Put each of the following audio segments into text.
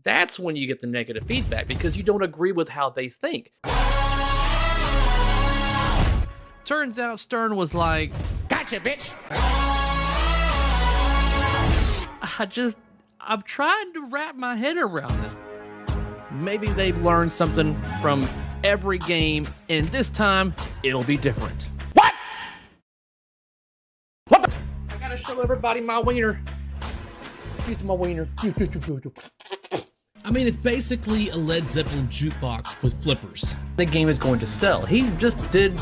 That's when you get the negative feedback because you don't agree with how they think. Turns out Stern was like, "Gotcha, bitch." I'm trying to wrap my head around this. Maybe they've learned something from every game, and this time it'll be different. What? What the? I gotta show everybody my wiener. Use my wiener. I mean, it's basically a Led Zeppelin jukebox with flippers. The game is going to sell. He just did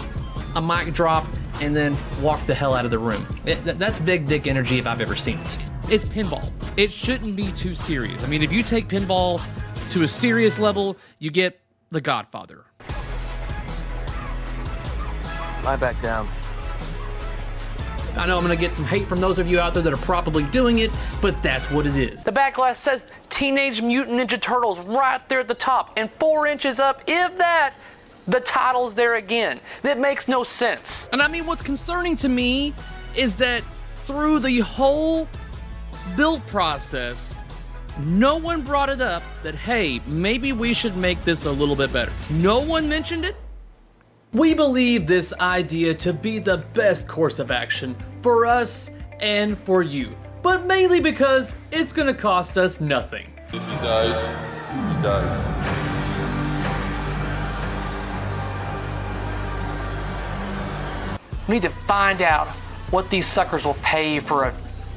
a mic drop and then walked the hell out of the room. That's big dick energy if I've ever seen it. It's pinball. It shouldn't be too serious. I mean, if you take pinball to a serious level, you get The Godfather. Lie back down. I know I'm going to get some hate from those of you out there that are probably doing it, but that's what it is. The back glass says Teenage Mutant Ninja Turtles right there at the top, and 4 inches up, if that, the title's there again. That makes no sense. And I mean, what's concerning to me is that through the whole build process, no one brought it up that, hey, maybe we should make this a little bit better. No one mentioned it. We believe this idea to be the best course of action for us and for you, but mainly because it's gonna cost us nothing. He dies. He dies. We need to find out what these suckers will pay for a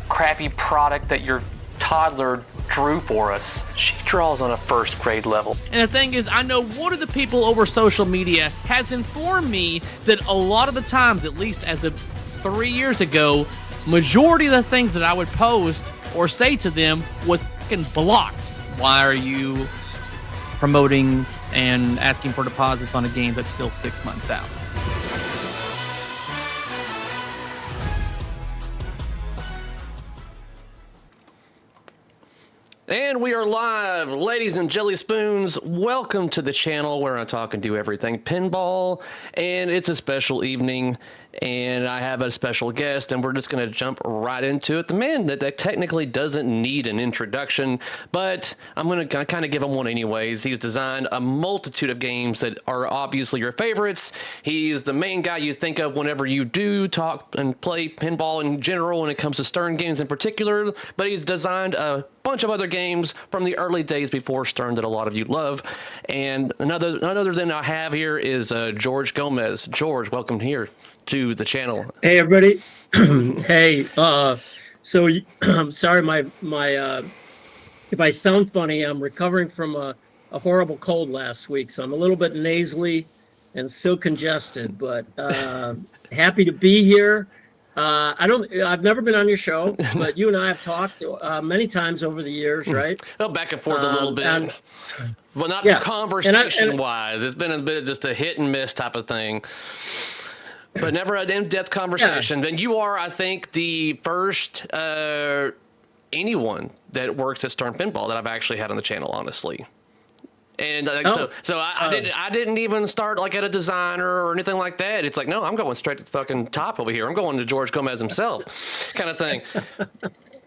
crappy product that your toddler drew for us. She draws on a first grade level. And the thing is, I know one of the people over social media has informed me that a lot of the times, at least as of 3 years ago, majority of the things that I would post or say to them was fucking blocked. Why are you promoting and asking for deposits on a game that's still 6 months out? And we are live, ladies and jelly spoons. Welcome to the channel where I talk and do everything pinball. And it's a special evening, and I have a special guest, and we're just going to jump right into it. The man that technically doesn't need an introduction, but I'm going to kind of give him one anyways. He's designed a multitude of games that are obviously your favorites. He's the main guy you think of whenever you do talk and play pinball in general when it comes to Stern games in particular, but he's designed a bunch of other games from the early days before Stern that a lot of you love. And none other than I have here is George Gomez. George, welcome here to the channel. Hey everybody. Hey, so I'm sorry my if I sound funny, I'm recovering from a horrible cold last week, so I'm a little bit nasally and still congested, but happy to be here. I've never been on your show, but you and I have talked many times over the years, right? Well, back and forth a little bit. Well, not conversation wise. It's been a bit just a hit and miss type of thing, but never an in-depth conversation. And you are, I think, the first anyone that works at Stern Pinball that I've actually had on the channel, honestly. And I didn't even start like at a designer or anything like that. It's like, no, I'm going straight to the fucking top over here. I'm going to George Gomez himself, kind of thing.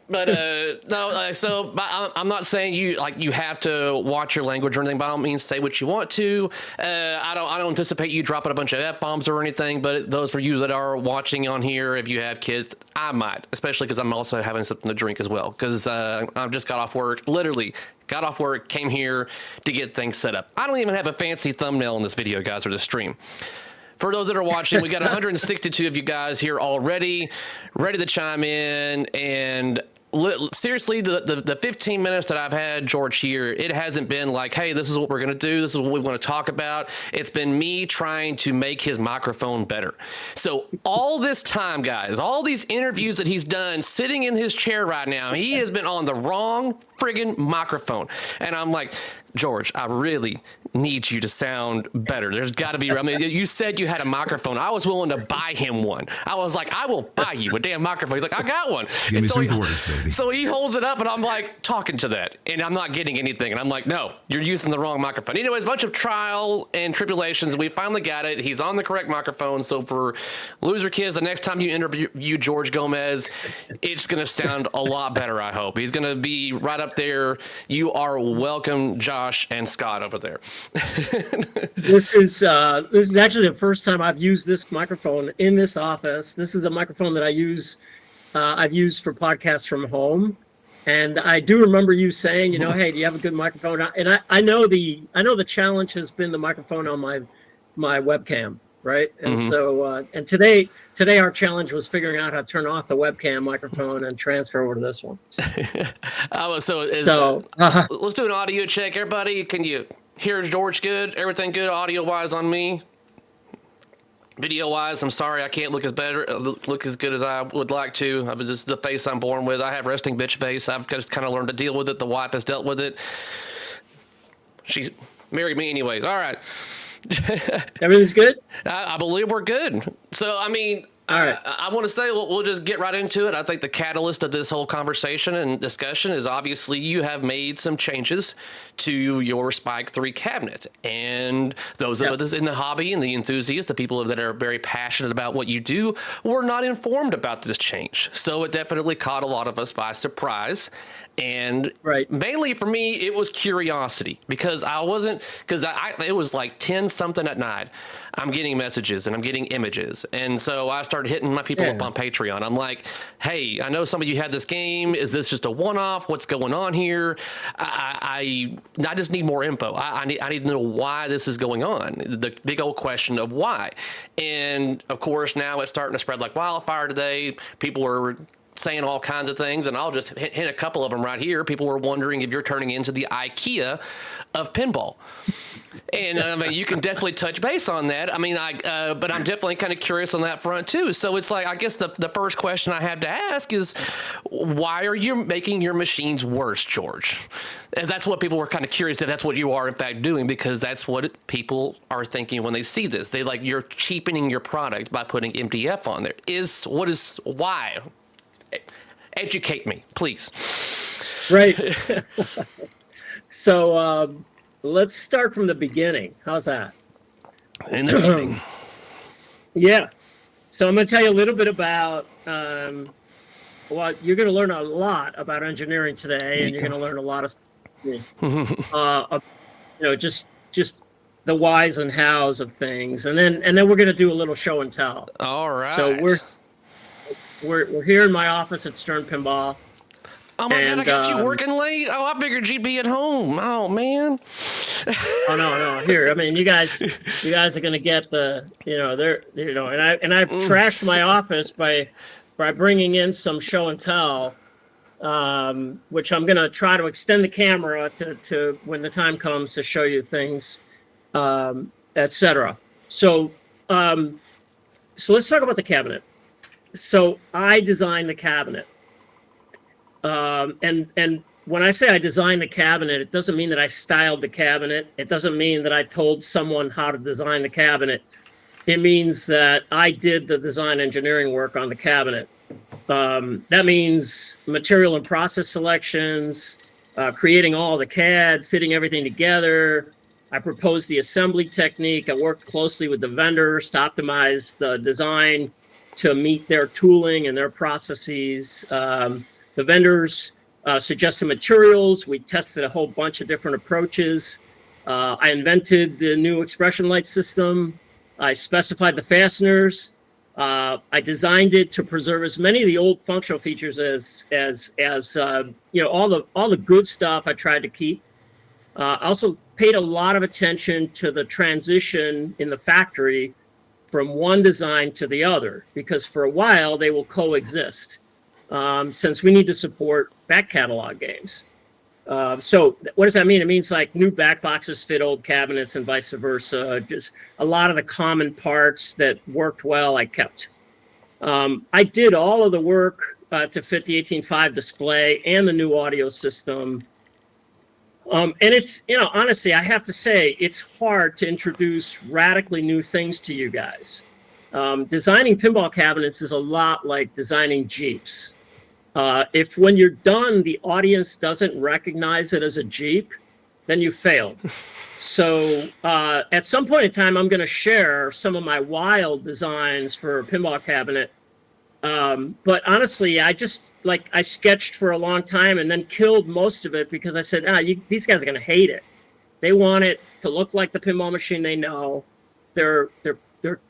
But I'm not saying you have to watch your language or anything. By all means, say what you want to. I don't anticipate you dropping a bunch of F-bombs or anything. But those for you that are watching on here, if you have kids, I might, especially because I'm also having something to drink as well. Because I've just got off work, literally. Got off work, came here to get things set up. I don't even have a fancy thumbnail in this video, guys, or the stream. For those that are watching, we got 162 of you guys here already, ready to chime in. And seriously, the 15 minutes that I've had George here, it hasn't been like, hey, this is what we're going to do. This is what we want to talk about. It's been me trying to make his microphone better. So all this time, guys, all these interviews that he's done sitting in his chair right now, he has been on the wrong friggin' microphone. And I'm like, George, I really need you to sound better. There's got to be, I mean, you said you had a microphone. I was willing to buy him one. I was like, I will buy you a damn microphone. He's like, I got one. Give me some quarters, baby. So he holds it up, and I'm like talking to that, and I'm not getting anything. And I'm like, no, you're using the wrong microphone. Anyways, a bunch of trial and tribulations. We finally got it. He's on the correct microphone. So for loser kids, the next time you interview George Gomez, it's going to sound a lot better, I hope. He's going to be right up out there, you are welcome, Josh and Scott over there. This is actually the first time I've used this microphone in this office. This is the microphone that I've used for podcasts from home. And I do remember you saying, hey, do you have a good microphone? And I know the challenge has been the microphone on my webcam, right? And so and today our challenge was figuring out how to turn off the webcam microphone and transfer over to this one. Let's do an audio check. Everybody, can you hear George good? Everything good audio wise on me? Video wise, I'm sorry I can't look as good as I would like to. I was just the face I'm born with. I have resting bitch face. I've just kind of learned to deal with it. The wife has dealt with it. She married me anyways. All right. Everything's good? I believe we're good. So, I mean, all right. I want to say we'll just get right into it. I think the catalyst of this whole conversation and discussion is obviously you have made some changes to your Spike 3 cabinet. And those of us in the hobby and the enthusiasts, the people that are very passionate about what you do, were not informed about this change. So it definitely caught a lot of us by surprise. And mainly for me, it was curiosity because it was like 10 something at night. I'm getting messages and I'm getting images. And so I started hitting my people up on Patreon. I'm like, hey, I know some of you had this game. Is this just a one-off? What's going on here? I just need more info. I need to know why this is going on. The big old question of why. And of course, now it's starting to spread like wildfire today. People were saying all kinds of things, and I'll just hit a couple of them right here. People were wondering if you're turning into the IKEA of pinball. And I mean, you can definitely touch base on that. I mean, but I'm definitely kind of curious on that front too. So it's like, I guess the first question I have to ask is, why are you making your machines worse, George? And that's what people were kind of curious if that's what you are in fact doing, because that's what people are thinking when they see this. They like, you're cheapening your product by putting MDF on there. Why? Educate me, please. Right. So let's start from the beginning. How's that? In the beginning. Yeah. So I'm going to tell you a little bit about, you're going to learn a lot about engineering today, and you're going to learn a lot of, just the whys and hows of things, and then we're going to do a little show and tell. All right. So we're here in my office at Stern Pinball. Oh my God, I got you working late. Oh, I figured you'd be at home. Oh man. Oh no. Here, I mean, you guys are gonna get the, and I trashed my office by bringing in some show and tell, which I'm gonna try to extend the camera to when the time comes to show you things, etc. So let's talk about the cabinet. So I designed the cabinet. And when I say I designed the cabinet, it doesn't mean that I styled the cabinet. It doesn't mean that I told someone how to design the cabinet. It means that I did the design engineering work on the cabinet. That means material and process selections, creating all the CAD, fitting everything together. I proposed the assembly technique. I worked closely with the vendors to optimize the design to meet their tooling and their processes. The vendors suggested materials. We tested a whole bunch of different approaches. I invented the new expression light system. I specified the fasteners. I designed it to preserve as many of the old functional features as all the good stuff I tried to keep. I also paid a lot of attention to the transition in the factory from one design to the other, because for a while they will coexist, since we need to support back catalog games. So what does that mean? It means like new back boxes fit old cabinets and vice versa. Just a lot of the common parts that worked well, I kept. I did all of the work to fit the 18.5 display and the new audio system. And it's, honestly, I have to say, it's hard to introduce radically new things to you guys. Designing pinball cabinets is a lot like designing Jeeps. If when you're done, the audience doesn't recognize it as a Jeep, then you failed. So at some point in time, I'm going to share some of my wild designs for a pinball cabinet But honestly, I sketched for a long time and then killed most of it because I said, these guys are going to hate it. They want it to look like the pinball machine they know. They're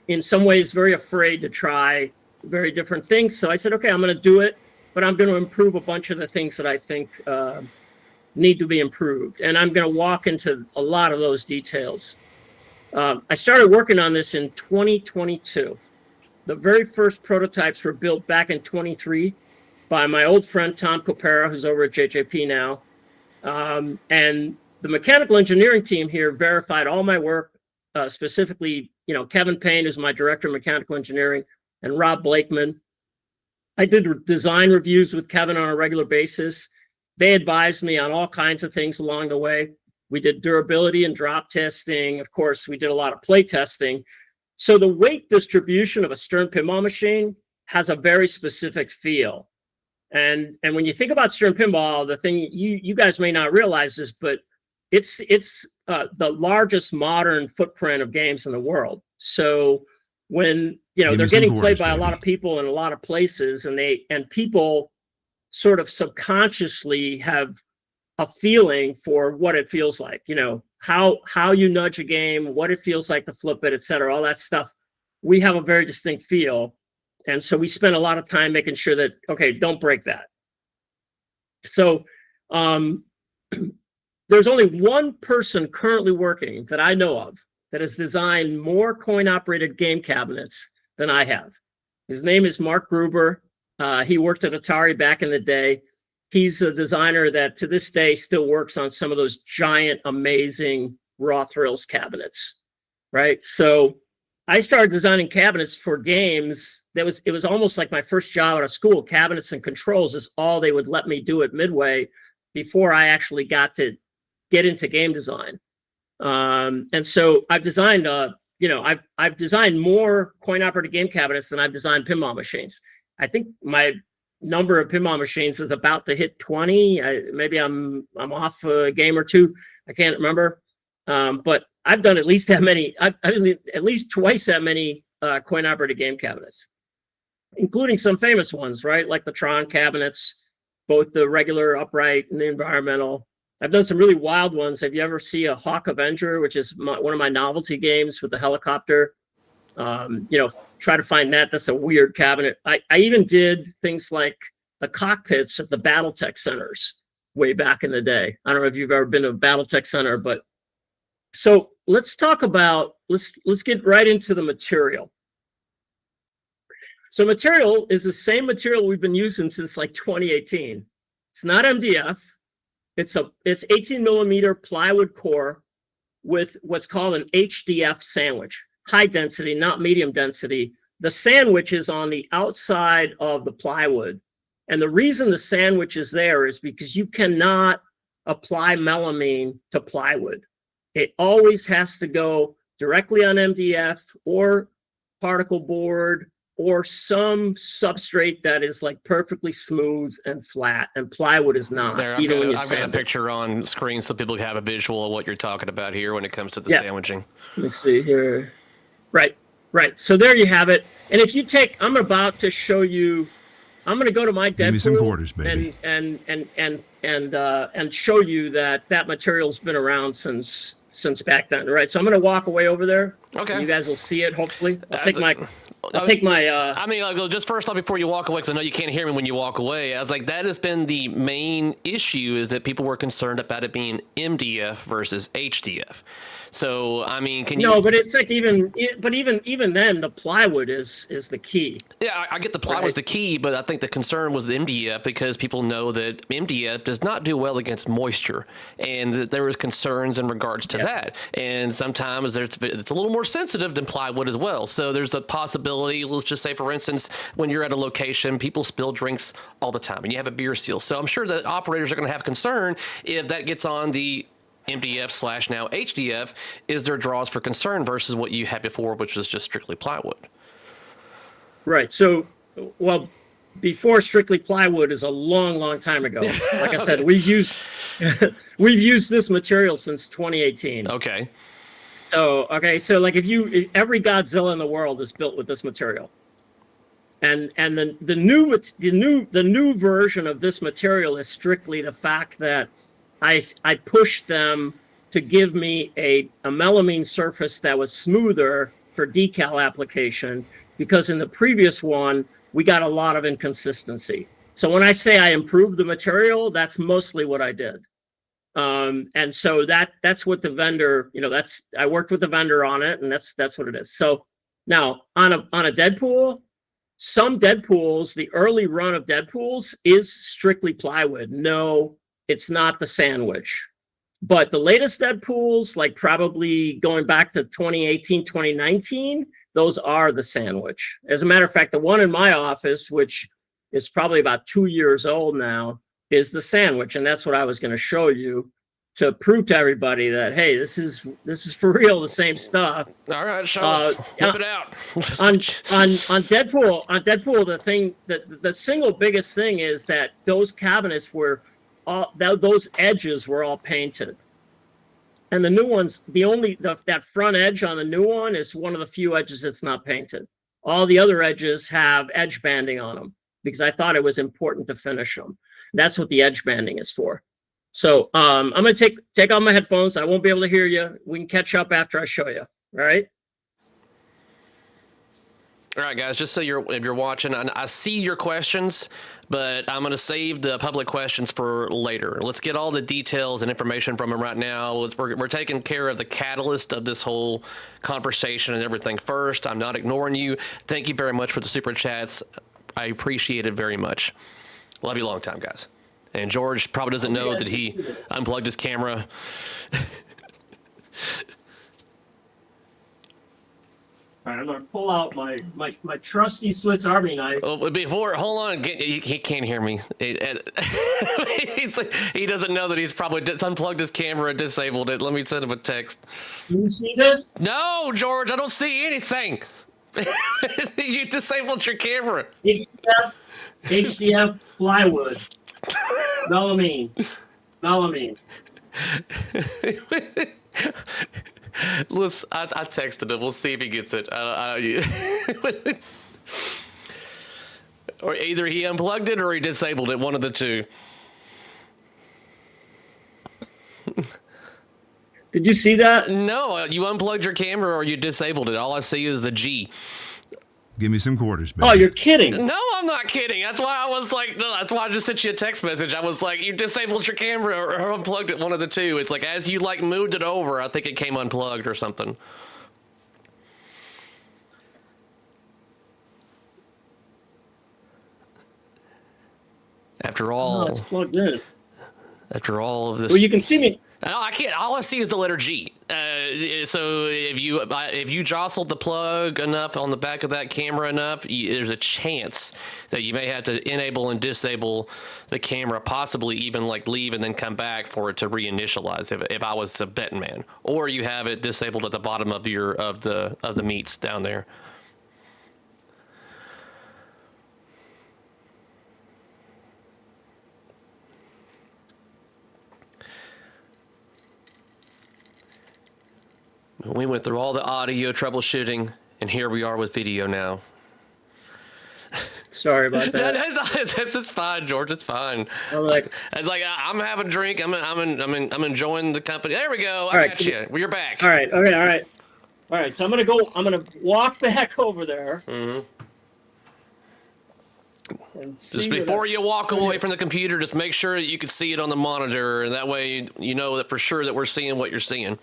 in some ways very afraid to try very different things. So I said, okay, I'm going to do it, but I'm going to improve a bunch of the things that I think need to be improved. And I'm going to walk into a lot of those details. I started working on this in 2022. The very first prototypes were built back in 23 by my old friend Tom Copera, who's over at JJP now. And the mechanical engineering team here verified all my work, specifically, Kevin Payne is my director of mechanical engineering, and Rob Blakeman. I did design reviews with Kevin on a regular basis. They advised me on all kinds of things along the way. We did durability and drop testing. Of course, we did a lot of play testing. So the weight distribution of a Stern pinball machine has a very specific feel. And when you think about Stern pinball, the thing you guys may not realize this, but it's the largest modern footprint of games in the world. So when they're getting played by a lot of people in a lot of places, and people sort of subconsciously have a feeling for what it feels like, how you nudge a game, what it feels like to flip it, et cetera, all that stuff. We have a very distinct feel. And so we spend a lot of time making sure that, okay, don't break that. So there's only one person currently working that I know of that has designed more coin-operated game cabinets than I have. His name is Mark Gruber. He worked at Atari back in the day. He's a designer that to this day still works on some of those giant, amazing Raw Thrills cabinets, right? So I started designing cabinets for games. It was almost like my first job out of school. Cabinets and controls is all they would let me do at Midway before I actually got to get into game design. And so I've designed, I've designed more coin-operated game cabinets than I've designed pinball machines. I think my number of pinball machines is about to hit 20. Maybe I'm off a game or two. I can't remember. But I've done at least that many. I've at least twice that many coin-operated game cabinets, including some famous ones, right? Like the Tron cabinets, both the regular upright and the environmental. I've done some really wild ones. Have you ever seen a Hawk Avenger, which is one of my novelty games with the helicopter? Try to find that. That's a weird cabinet. I even did things like the cockpits of the Battletech centers way back in the day. I don't know if you've ever been to a Battletech center, but so let's talk about, let's get right into the material. So material is the same material we've been using since like 2018. It's not MDF. It's 18 millimeter plywood core with what's called an HDF sandwich. High density, not medium density. The sandwich is on the outside of the plywood. And the reason the sandwich is there is because you cannot apply melamine to plywood. It always has to go directly on MDF or particle board or some substrate that is like perfectly smooth and flat, and plywood is not. There, I've got a picture on screen so people can have a visual of what you're talking about here when it comes to the sandwiching. Let's see here. Right. So there you have it. And if you take, I'm about to show you, I'm going to go to my Deadpool and show you that material's been around since back then, right? So I'm going to walk away over there. Okay. You guys will see it, hopefully. I'll take my. I mean, just first off, before you walk away, because I know you can't hear me when you walk away. I was like, that has been the main issue, is that people were concerned about it being MDF versus HDF. So, I mean, can you? No, but it's like even then, the plywood is the key. Yeah, I get the plywood's the key, but I think the concern was the MDF, because people know that MDF does not do well against moisture, and there was concerns in regards to that. And sometimes it's a little more sensitive than plywood as well. So there's a possibility. Let's just say, for instance, when you're at a location, people spill drinks all the time, and you have a beer seal. So I'm sure that operators are going to have concern if that gets on the MDF / now HDF. Is there draws for concern versus what you had before, which was just strictly plywood? Right. So, well, before strictly plywood is a long time ago. Like I said, we've used this material since 2018. Okay. So like if every Godzilla in the world is built with this material. And the new version of this material is strictly the fact that I pushed them to give me a melamine surface that was smoother for decal application, because in the previous one we got a lot of inconsistency. So when I say I improved the material, that's mostly what I did. And so that's what the vendor, I worked with the vendor on it, and that's what it is. So now on a Deadpool, some Deadpools, the early run of Deadpools is strictly plywood. No, it's not the sandwich. But the latest Deadpools, like probably going back to 2018, 2019, those are the sandwich. As a matter of fact, the one in my office, which is probably about 2 years old now, is the sandwich. And that's what I was going to show you to prove to everybody that, hey, this is for real, the same stuff. All right, show us. Whip it out. on Deadpool, the single biggest thing is that those cabinets were those edges were all painted, and the new ones, that front edge on the new one is one of the few edges that's not painted. All the other edges have edge banding on them because I thought it was important to finish them. That's what the edge banding is for. So I'm gonna take off my headphones. I won't be able to hear you. We can catch up after I show you. All right. All right, guys, just so if you're watching, I see your questions, but I'm going to save the public questions for later. Let's get all the details and information from them right now. We're taking care of the catalyst of this whole conversation and everything first. I'm not ignoring you. Thank you very much for the super chats. I appreciate it very much. Love you long time, guys. And George probably doesn't know that he unplugged his camera. All right, I'm gonna pull out my trusty Swiss Army knife. Oh, hold on, he can't hear me. He doesn't know that he's probably unplugged his camera and disabled it. Let me send him a text. Do you see this? No, George, I don't see anything. You disabled your camera. HDF plywood. Melamine. Listen, I texted him. We'll see if he gets it. Or either he unplugged it or he disabled it. One of the two. Did you see that? No, you unplugged your camera or you disabled it. All I see is the G. Give me some quarters, baby. Oh, you're kidding. No, I'm not kidding. That's why I was like, no, that's why I just sent you a text message. I was like, you disabled your camera or unplugged it, one of the two. It's like, as you like moved it over, I think it came unplugged or something. After all, it's plugged in. After all of this. Well, you can see me. No, I can't. All I see is the letter G. So if you jostled the plug enough on the back of that camera enough, there's a chance that you may have to enable and disable the camera, possibly even like leave and then come back for it to reinitialize. If I was a betting man, or you have it disabled at the bottom of the meats down there. We went through all the audio troubleshooting, and here we are with video now. Sorry about that. It's fine, George. It's fine. It's like I'm having a drink. I'm enjoying the company. There we go. I got you. You're back. All right. Okay. All right. All right. So I'm gonna walk back over there. Mm-hmm. Just before you walk away from the computer, just make sure that you can see it on the monitor, and that way you know that for sure that we're seeing what you're seeing.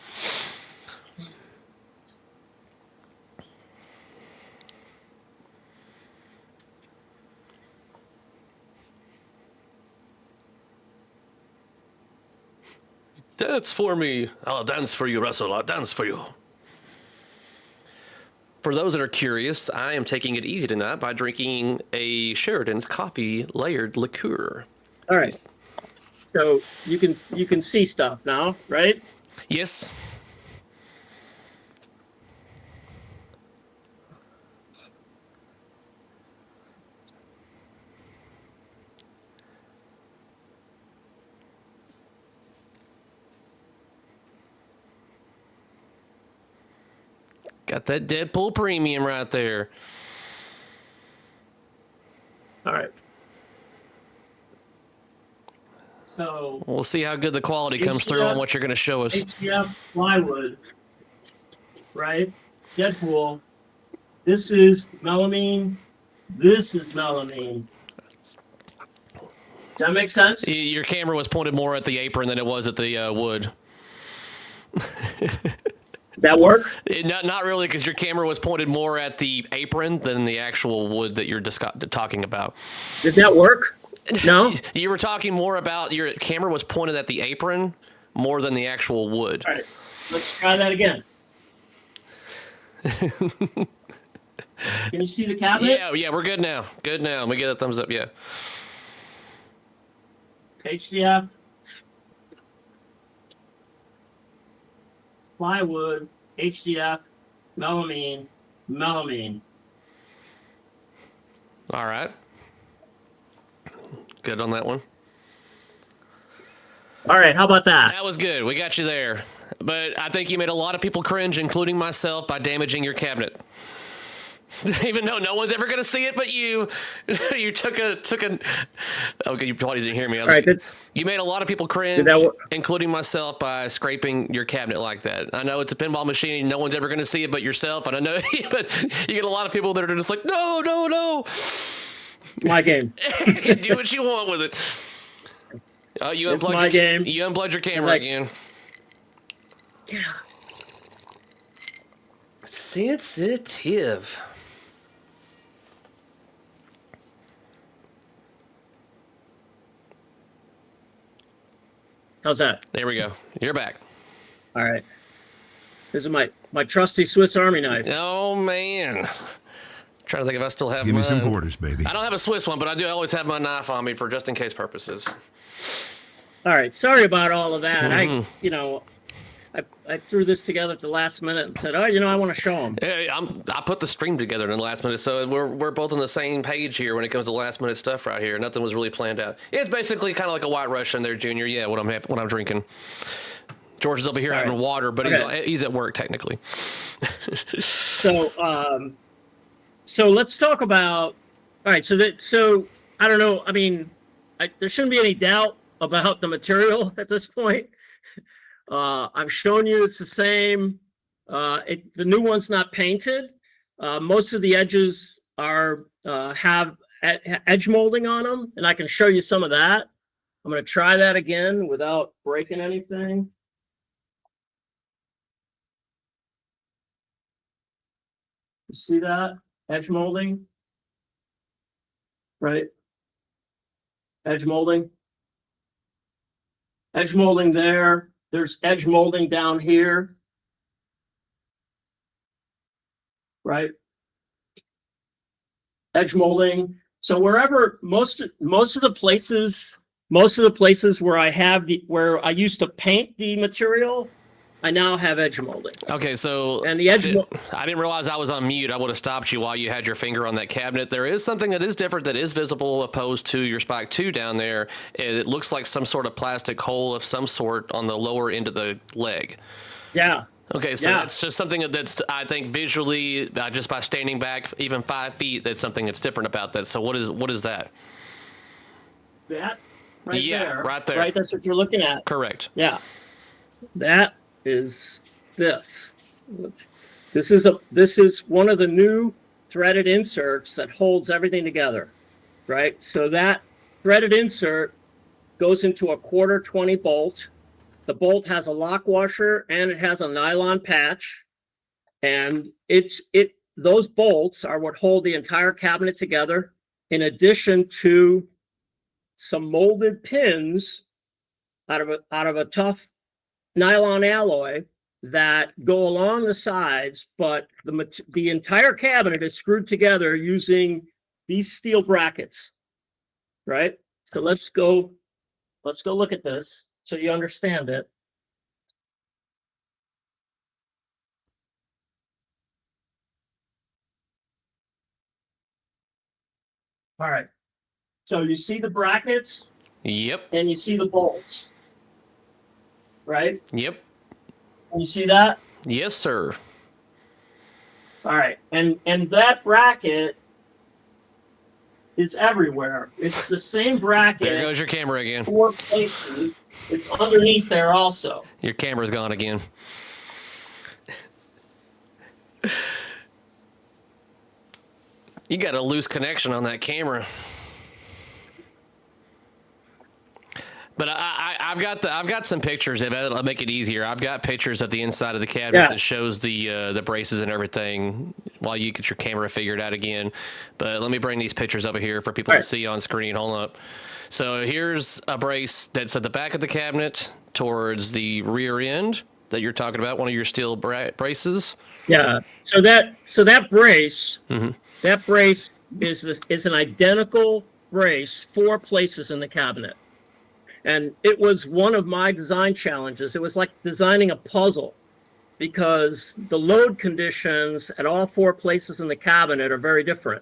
Dance for me. I'll dance for you, Russell. I'll dance for you. For those that are curious, I am taking it easy tonight by drinking a Sheridan's coffee layered liqueur. All right. So you can see stuff now, right? Yes. Got that Deadpool premium right there. All right. So We'll see how good the quality comes through on what you're going to show us. HDF plywood, right? Deadpool. This is melamine. This is melamine. Does that make sense? Your camera was pointed more at the apron than it was at the wood. That work? Not really, because your camera was pointed more at the apron than the actual wood that you're talking about. Did that work? No? You were talking more about your camera was pointed at the apron more than the actual wood. All right. Let's try that again. Can you see the cabinet? Yeah, we're good now. Good now. Let me get a thumbs up, yeah. HDF. Plywood, HDF, melamine, melamine. All right. Good on that one. All right, how about that? That was good. We got you there. But I think you made a lot of people cringe, including myself, by damaging your cabinet. Even though no one's ever going to see it but you. You took a. Okay, you probably didn't hear me. You made a lot of people cringe, including myself, by scraping your cabinet like that. I know it's a pinball machine. No one's ever going to see it but yourself. And I know, but you get a lot of people that are just like, no. My game. Do what you want with it. Oh, you it's unplugged my game. You unplugged your camera again. Yeah. Sensitive. How's that? There we go. You're back. All right. This is my trusty Swiss Army knife. Oh, man. Trying to think if I still have Give mine. me some quarters, baby. I don't have a Swiss one, but I do always have my knife on me for just in case purposes. All right. Sorry about all of that. I threw this together at the last minute and said, I want to show them. Hey, I put the stream together in the last minute, so we're both on the same page here when it comes to last minute stuff right here. Nothing was really planned out. It's basically kind of like a White Russian there, Junior. Yeah, what I'm drinking. George is over here having water, but he's at work technically. So let's talk about. All right. So I don't know. I mean, there shouldn't be any doubt about the material at this point. I've shown you it's the same. The new one's not painted. Most of the edges have edge molding on them, and I can show you some of that. I'm going to try that again without breaking anything. You see that? Edge molding, right? Edge molding. Edge molding there. There's edge molding down here, right? Edge molding. So wherever most of the places where where I used to paint the material, I now have edge molding. Okay, so and the edge. I didn't realize I was on mute. I would have stopped you while you had your finger on that cabinet. There is something that is different that is visible opposed to your Spike 2 down there. It looks like some sort of plastic hole of some sort on the lower end of the leg. Yeah. Okay, so that's just something that's, I think, visually, just by standing back even 5 feet, that's something that's different about that. So what is that? That right there. Right there. Right, that's what you're looking at. Correct. Yeah. That is this. This is one of the new threaded inserts that holds everything together, right? So that threaded insert goes into a 1/4 bolt. The bolt has a lock washer and it has a nylon patch, and those bolts are what hold the entire cabinet together, in addition to some molded pins out of a tough nylon alloy that go along the sides, but the entire cabinet is screwed together using these steel brackets, right? So let's go look at this so you understand it. All right. So you see the brackets? Yep. And you see the bolts, right? Yep. You see that? Yes, sir. All right. And that bracket is everywhere. It's the same bracket. There goes your camera again. 4 places. It's underneath there also. Your camera's gone again. You got a loose connection on that camera. But I've got some pictures. If that'll make it easier, I've got pictures of the inside of the cabinet that shows the braces and everything. While you get your camera figured out again, but let me bring these pictures over here for people to see on screen. Hold up. So here's a brace that's at the back of the cabinet towards the rear end that you're talking about. One of your steel braces. Yeah. So that brace. Mm-hmm. That brace is an identical brace, 4 places in the cabinet. And it was one of my design challenges. It was like designing a puzzle because the load conditions at all 4 places in the cabinet are very different.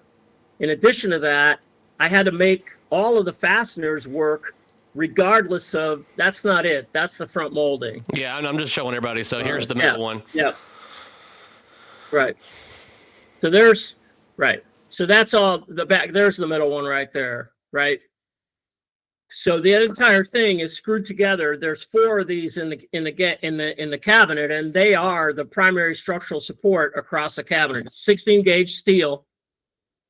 In addition to that, I had to make all of the fasteners work regardless of, that's not it. That's the front molding. Yeah, I'm just showing everybody. So here's the middle one. Yeah. Right. So there's, right. So that's all the back. There's the middle one right there. Right. So the entire thing is screwed together. There's 4 of these in the cabinet, and they are the primary structural support across the cabinet. It's 16 gauge steel,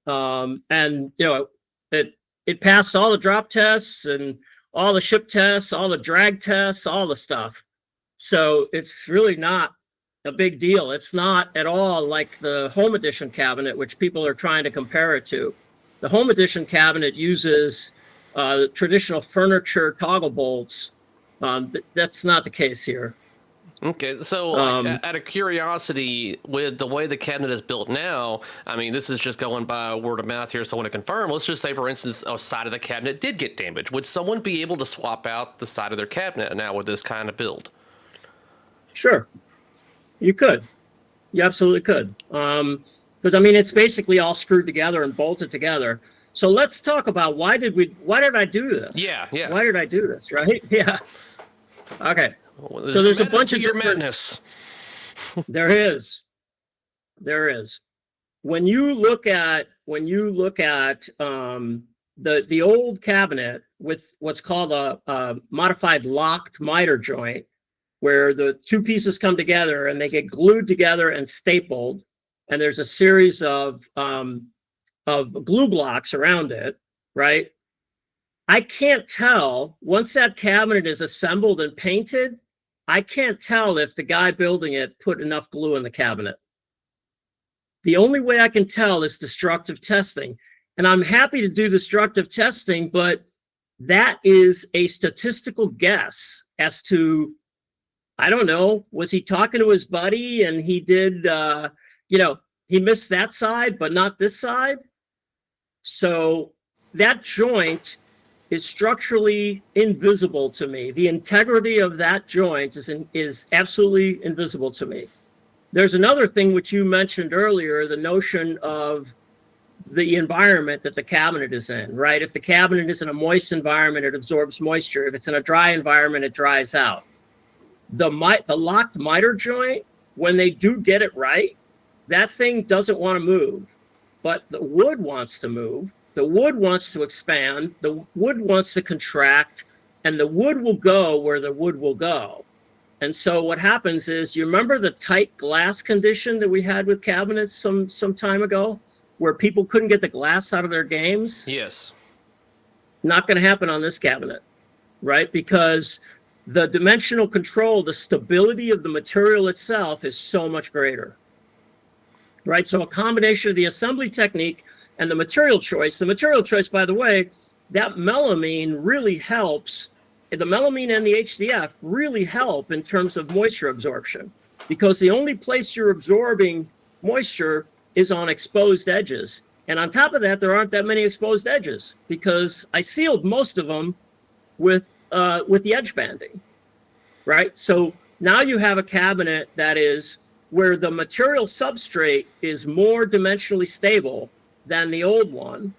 and you know it passed all the drop tests and all the ship tests, all the drag tests, all the stuff. So it's really not a big deal. It's not at all like the Home Edition cabinet, which people are trying to compare it to. The Home Edition cabinet uses traditional furniture toggle bolts. That's not the case here. Okay, so out of curiosity, with the way the cabinet is built now, I mean, this is just going by word of mouth here, so I want to confirm. Let's just say, for instance, a side of the cabinet did get damaged. Would someone be able to swap out the side of their cabinet now with this kind of build? Sure, you could. You absolutely could. Because I mean, it's basically all screwed together and bolted together. So let's talk about why did I do this? Yeah. Why did I do this, right? Yeah. Okay. Well, so there's a bunch of your madness. There is. When you look at the old cabinet with what's called a modified locked miter joint, where the 2 pieces come together and they get glued together and stapled, and there's a series of glue blocks around it, right? I can't tell, once that cabinet is assembled and painted, I can't tell if the guy building it put enough glue in the cabinet. The only way I can tell is destructive testing. And I'm happy to do destructive testing, but that is a statistical guess as to, I don't know, was he talking to his buddy and he did, he missed that side, but not this side? So that joint is structurally invisible to me. The integrity of that joint is absolutely invisible to me. There's another thing which you mentioned earlier, the notion of the environment that the cabinet is in, right? If the cabinet is in a moist environment, it absorbs moisture. If it's in a dry environment, it dries out. The locked miter joint, when they do get it right, that thing doesn't want to move, but the wood wants to move. The wood wants to expand, the wood wants to contract, and the wood will go where the wood will go. And so what happens is, you remember the tight glass condition that we had with cabinets some time ago, where people couldn't get the glass out of their games? Yes. Not going to happen on this cabinet, right? Because the dimensional control, the stability of the material itself is so much greater, right? So a combination of the assembly technique and the material choice, by the way, that melamine really helps. The melamine and the HDF really help in terms of moisture absorption, because the only place you're absorbing moisture is on exposed edges. And on top of that, there aren't that many exposed edges because I sealed most of them with the edge banding, right? So now you have a cabinet that is where the material substrate is more dimensionally stable than the old one,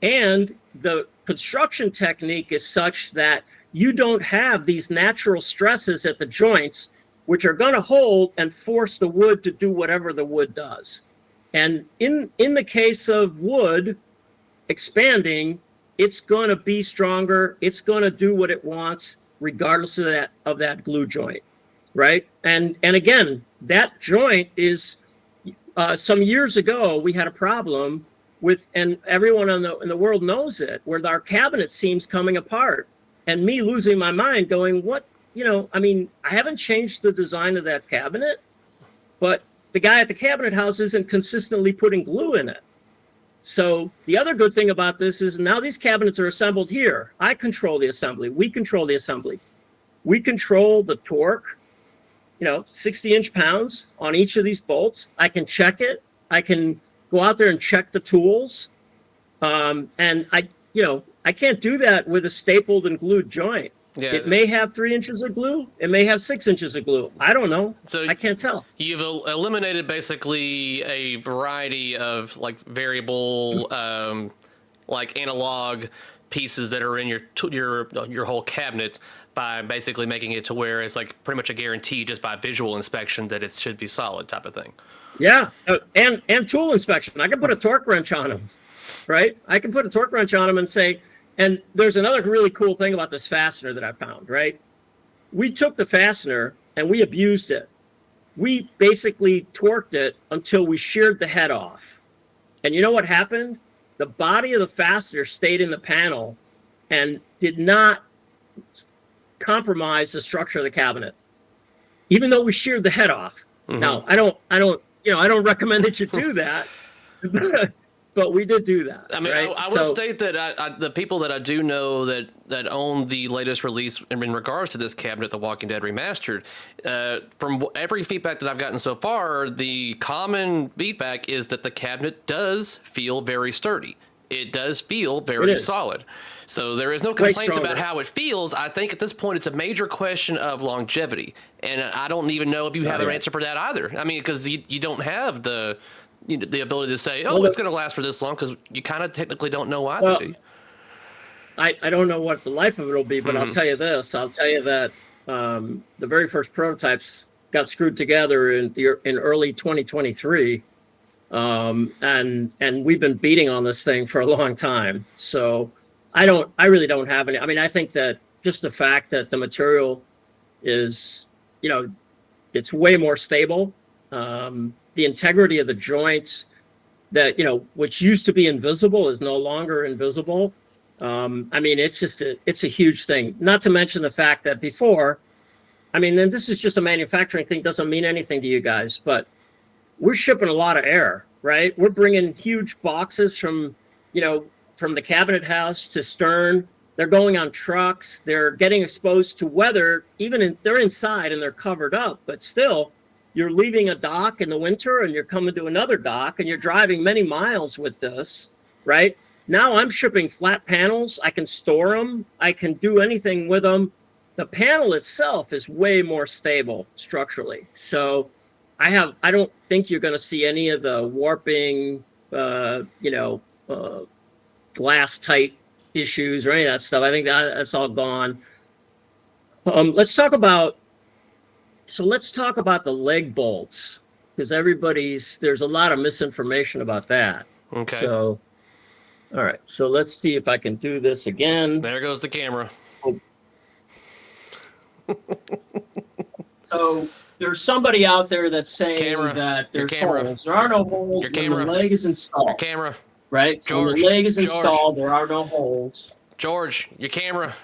and the construction technique is such that you don't have these natural stresses at the joints, which are going to hold and force the wood to do whatever the wood does. And in the case of wood, expanding, it's going to be stronger. It's going to do what it wants, regardless of that glue joint, right? And again, that joint is some years ago we had a problem with, and everyone in the world knows it, where our cabinet seams coming apart, and me losing my mind, going, what? I mean, I haven't changed the design of that cabinet, but the guy at the cabinet house isn't consistently putting glue in it. So the other good thing about this is now these cabinets are assembled here. I control the assembly. We control the assembly. We control the torque, 60 inch-pounds on each of these bolts. I can check it. I can go out there and check the tools. And I can't do that with a stapled and glued joint. Yeah. It may have 3 inches of glue. It may have 6 inches of glue. I don't know. So I can't tell. You've eliminated basically a variety of like variable, like analog pieces that are in your whole cabinet by basically making it to where it's like pretty much a guarantee just by visual inspection that it should be solid type of thing. Yeah, and tool inspection. I can put a torque wrench on them, right? I can put a torque wrench on them and say. And there's another really cool thing about this fastener that I found, right? We took the fastener and we abused it. We basically torqued it until we sheared the head off. And you know what happened? The body of the fastener stayed in the panel and did not compromise the structure of the cabinet, even though we sheared the head off. Mm-hmm. Now, I don't recommend that you do that. But we did do that. I mean, right? I would state that the people that I do know that own the latest release in regards to this cabinet, The Walking Dead Remastered, from every feedback that I've gotten so far, the common feedback is that the cabinet does feel very sturdy. It does feel very solid. So there is no complaints about how it feels. I think at this point it's a major question of longevity. And I don't even know if you have an answer for that either. I mean, because you don't have the ability to say, it's going to last for this long, because you kind of technically don't know either, do you? I don't know what the life of it will be, but I'll tell you this. I'll tell you that the very first prototypes got screwed together in early 2023, and we've been beating on this thing for a long time. So I really don't have any. I mean, I think that just the fact that the material is, it's way more stable. The integrity of the joints that, which used to be invisible is no longer invisible. I mean, it's a huge thing, not to mention the fact that before, I mean, and this is just a manufacturing thing, doesn't mean anything to you guys, but we're shipping a lot of air, right? We're bringing huge boxes from the cabinet house to stern. They're going on trucks. They're getting exposed to weather, they're inside and they're covered up, but still, you're leaving a dock in the winter and you're coming to another dock and you're driving many miles with this, right? Now I'm shipping flat panels. I can store them. I can do anything with them. The panel itself is way more stable structurally. So I don't think you're going to see any of the warping, glass tight issues or any of that stuff. I think that's all gone. Let's talk about the leg bolts, because there's a lot of misinformation about that. Okay. So, all right. So let's see if I can do this again. There goes the camera. Oh. So there's somebody out there that's saying that there's holes. There are no holes when the leg is installed. Your camera. Right? So when the leg is installed, there are no holes. George, your camera.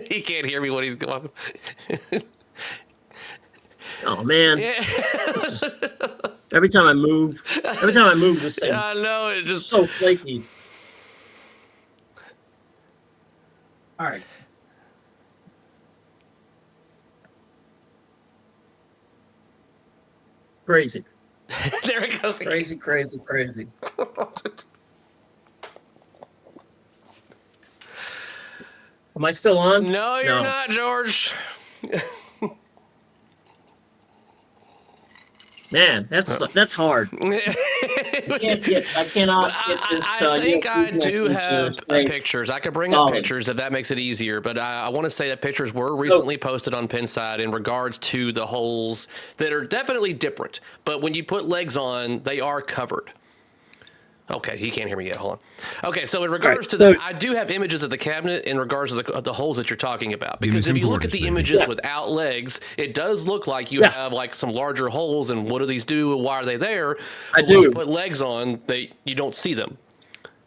He can't hear me when he's going. Oh man! Yeah. Every time I move this thing. I know, it's just so flaky. All right. Crazy. There it goes. Crazy. Am I still on? No, you're not, George. Man, that's hard. I cannot get this. I think I do have pictures. I could bring up pictures if that makes it easier. But I want to say that pictures were recently posted on Pinside in regards to the holes that are definitely different. But when you put legs on, they are covered. Okay, he can't hear me yet. Hold on. Okay, so in regards to so- that, I do have images of the cabinet in regards to the holes that you're talking about. Give me Because if some you look at quarters, the baby. images Yeah. without legs, it does look like you have like some larger holes. And what do these do? Why are they there? I But when you do. put legs on, you don't see them.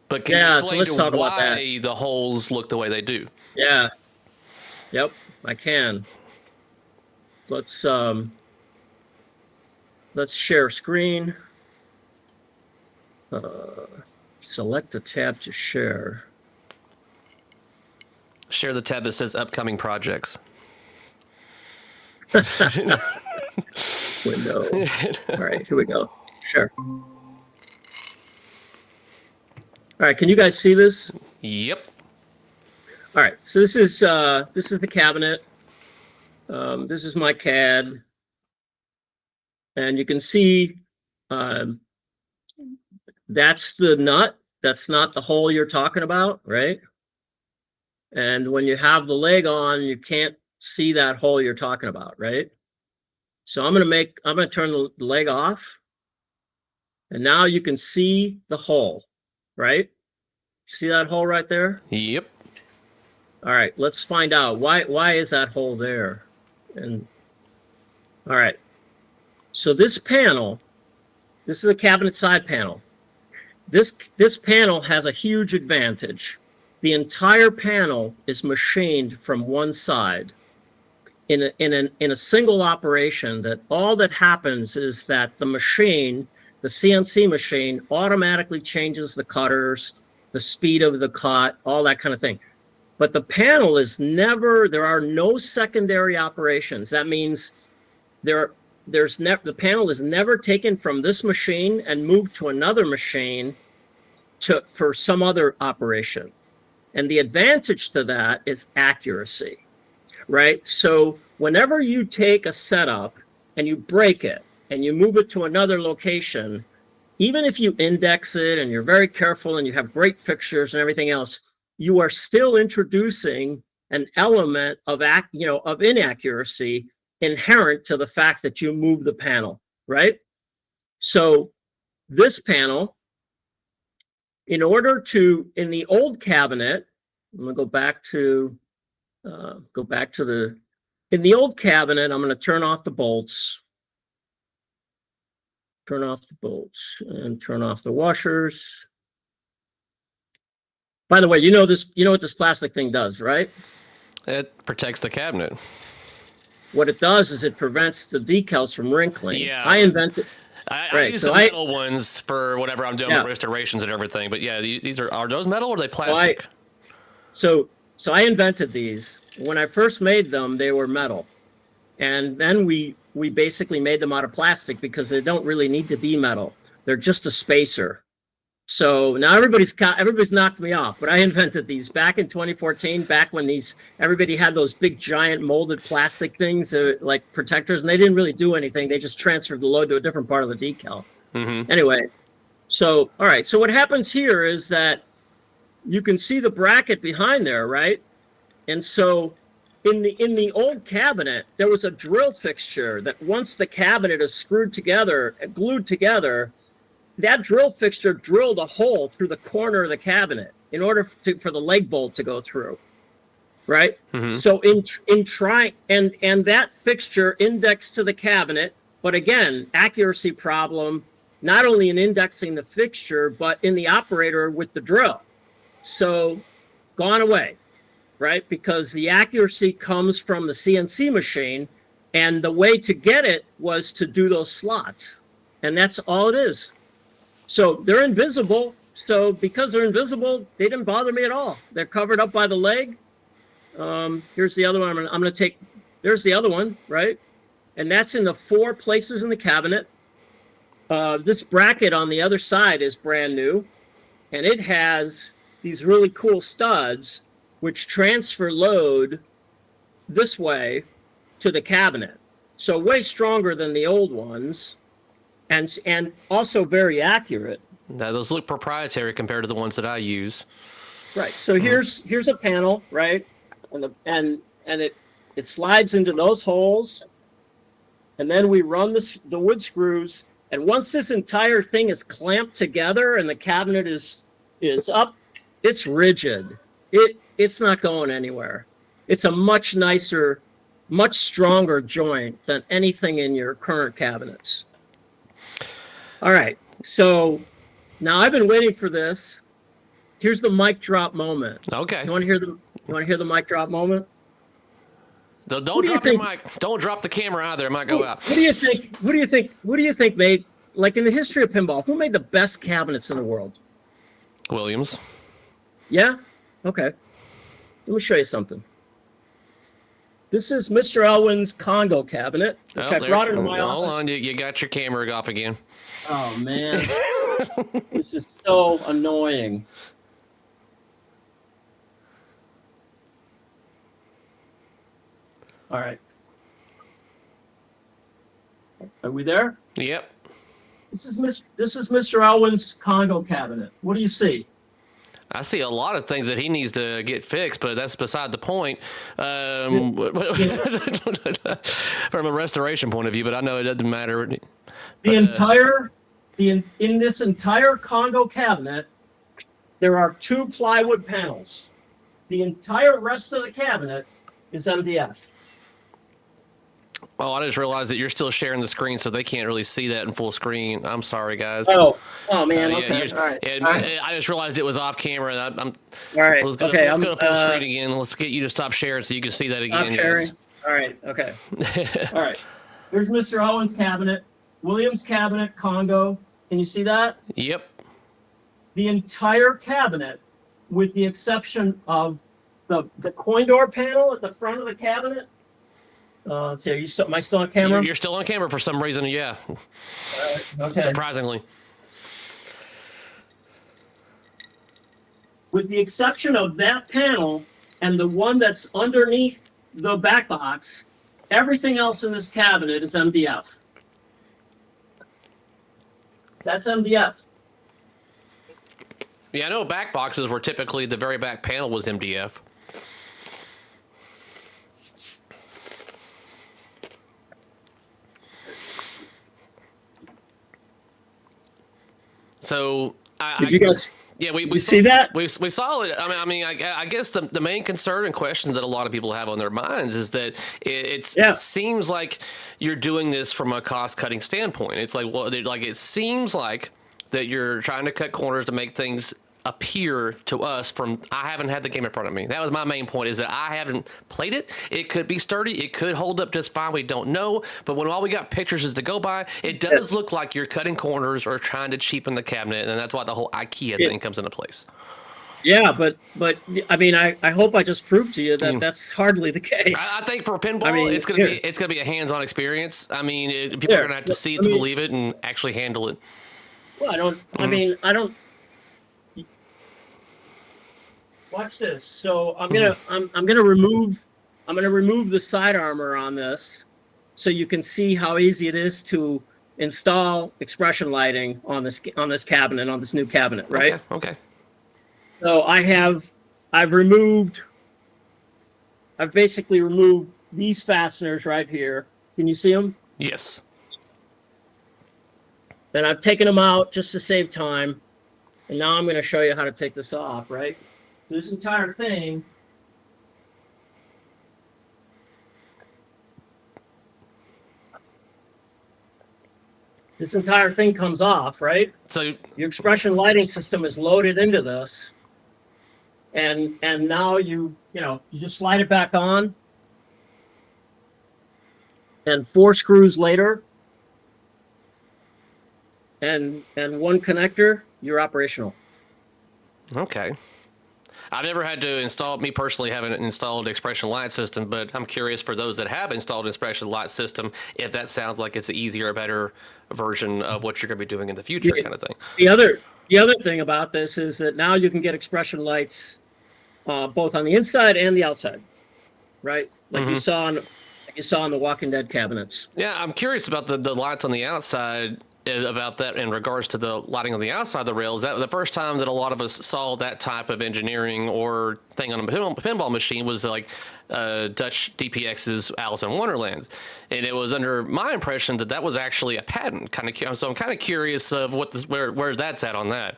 But can you Yeah, so explain let's to talk about that. why the holes look the way they do? Yeah. Yep, I can. Let's share screen. Select a tab to share. Share the tab that says upcoming projects. Window. All right, here we go. Share. All right, can you guys see this? Yep. All right, so this is the cabinet. This is my CAD, and you can see that's the nut. That's not the hole you're talking about, right? And when you have the leg on, you can't see that hole you're talking about, right? So I'm gonna turn the leg off, and now you can see the hole, right? See that hole right there? Yep. All right, let's find out why is that hole there? And all right, so this panel, this is a cabinet side panel. This panel has a huge advantage. The entire panel is machined from one side in a single operation. That all that happens is that the machine, the CNC machine, automatically changes the cutters, the speed of the cut, all that kind of thing. But the panel is never, there are no secondary operations. That means the panel is never taken from this machine and moved to another machine for some other operation. And the advantage to that is accuracy, right? So whenever you take a setup and you break it and you move it to another location, even if you index it and you're very careful and you have great fixtures and everything else, you are still introducing an element of inaccuracy inherent to the fact that you move the panel, right? So this panel, in the old cabinet, I'm gonna go back to in the old cabinet, I'm gonna turn off the bolts, and turn off the washers. By the way, you know what this plastic thing does, right? It protects the cabinet. What it does is it prevents the decals from wrinkling. Yeah. I invented. I use the metal ones for whatever I'm doing with restorations and everything. But yeah, these are those metal or are they plastic? So I invented these. When I first made them, they were metal. And then we basically made them out of plastic because they don't really need to be metal. They're just a spacer. So now everybody's knocked me off, but I invented these back in 2014, back when everybody had those big giant molded plastic things like protectors, and they didn't really do anything. They just transferred the load to a different part of the decal. Mm-hmm. Anyway, so all right. So what happens here is that you can see the bracket behind there, right? And so in the old cabinet, there was a drill fixture that once the cabinet is glued together, that drill fixture drilled a hole through the corner of the cabinet in order for the leg bolt to go through, right? Mm-hmm. So and that fixture indexed to the cabinet, but again, accuracy problem, not only in indexing the fixture, but in the operator with the drill. So gone away, right? Because the accuracy comes from the CNC machine, and the way to get it was to do those slots, and that's all it is. So they're invisible. So because they're invisible, they didn't bother me at all. They're covered up by the leg. Here's the other one. I'm going to take. There's the other one, right? And that's in the 4 places in the cabinet. This bracket on the other side is brand new, and it has these really cool studs which transfer load this way to the cabinet. So way stronger than the old ones. And also very accurate. Now, those look proprietary compared to the ones that I use. Right. So here's a panel, right? And it slides into those holes, and then we run the wood screws, And once this entire thing is clamped together and the cabinet is up, it's rigid. It's not going anywhere. It's a much nicer, much stronger joint than anything in your current cabinets. All right, so now I've been waiting for this. Here's the mic drop moment. Okay. You want to hear the mic drop moment? Don't drop your mic. Don't drop the camera either. It might go out. What do you think? What do you think made, like in the history of pinball, who made the best cabinets in the world? Williams. Yeah? Okay. Let me show you something. This is Mr. Elwin's Congo cabinet, which I brought into my office. Hold on, you got your camera off again. Oh, man. This is so annoying. All right. Are we there? Yep. This is Mr. Elwin's Congo cabinet. What do you see? I see a lot of things that he needs to get fixed, but that's beside the point. From a restoration point of view, but I know it doesn't matter. In this entire Congo cabinet, there are 2 plywood panels. The entire rest of the cabinet is MDF. Oh, I just realized that you're still sharing the screen, so they can't really see that in full screen. I'm sorry, guys. Oh man. Yeah, Okay. All right. And All right. I just realized it was off camera. And All right. Let's go full screen again. Let's get you to stop sharing so you can see that again. Stop sharing. All right. Okay. All right. Here's Mr. Owen's cabinet. Williams cabinet, Congo. Can you see that? Yep. The entire cabinet, with the exception of the coin door panel at the front of the cabinet. Let's see. Am I still on camera? You're still on camera for some reason. Yeah. Okay. Surprisingly. With the exception of that panel and the one that's underneath the back box, everything else in this cabinet is MDF. That's MDF. Yeah, I know back boxes were typically the very back panel was MDF. So Did you guys? Yeah, we saw, see that? We saw it. I mean, I guess the main concern and question that a lot of people have on their minds is that it seems like you're doing this from a cost cutting standpoint. It's like, well, it seems like that you're trying to cut corners to make things appear to us from. I haven't had the game in front of me. That was my main point, is that I haven't played it. It could be sturdy. It could hold up just fine. We don't know. But when all we got pictures is to go by, it does look like you're cutting corners or trying to cheapen the cabinet, and that's why the whole IKEA thing comes into place. Yeah, but I mean, I hope I just proved to you that that's hardly the case. I think for pinball, it's gonna be a hands-on experience. I mean, people are gonna have to see it to believe it and actually handle it. Well, I don't. I mean, I don't. Watch this. So I'm gonna remove the side armor on this, so you can see how easy it is to install expression lighting on this cabinet, on this new cabinet, right? Okay. So I've basically removed these fasteners right here. Can you see them? Yes. Then I've taken them out just to save time, and now I'm going to show you how to take this off, right? So this entire thing comes off, right? So your expression lighting system is loaded into this, and now you just slide it back on, and 4 screws later, and one connector, you're operational. Okay. I've never had to install, me personally haven't installed expression light system, but I'm curious for those that have installed expression light system, if that sounds like it's an easier or better version of what you're going to be doing in the future, kind of thing. The other thing about this is that now you can get expression lights both on the inside and the outside, right? Like you saw on the Walking Dead cabinets. Yeah, I'm curious about the lights on the outside. about that in regards to the lighting on the outside of the rail is that the first time that a lot of us saw that type of engineering or thing on a pinball machine was like Dutch DPX's Alice in Wonderland, and it was under my impression that that was actually a patent. So I'm kind of curious of where that's at on that.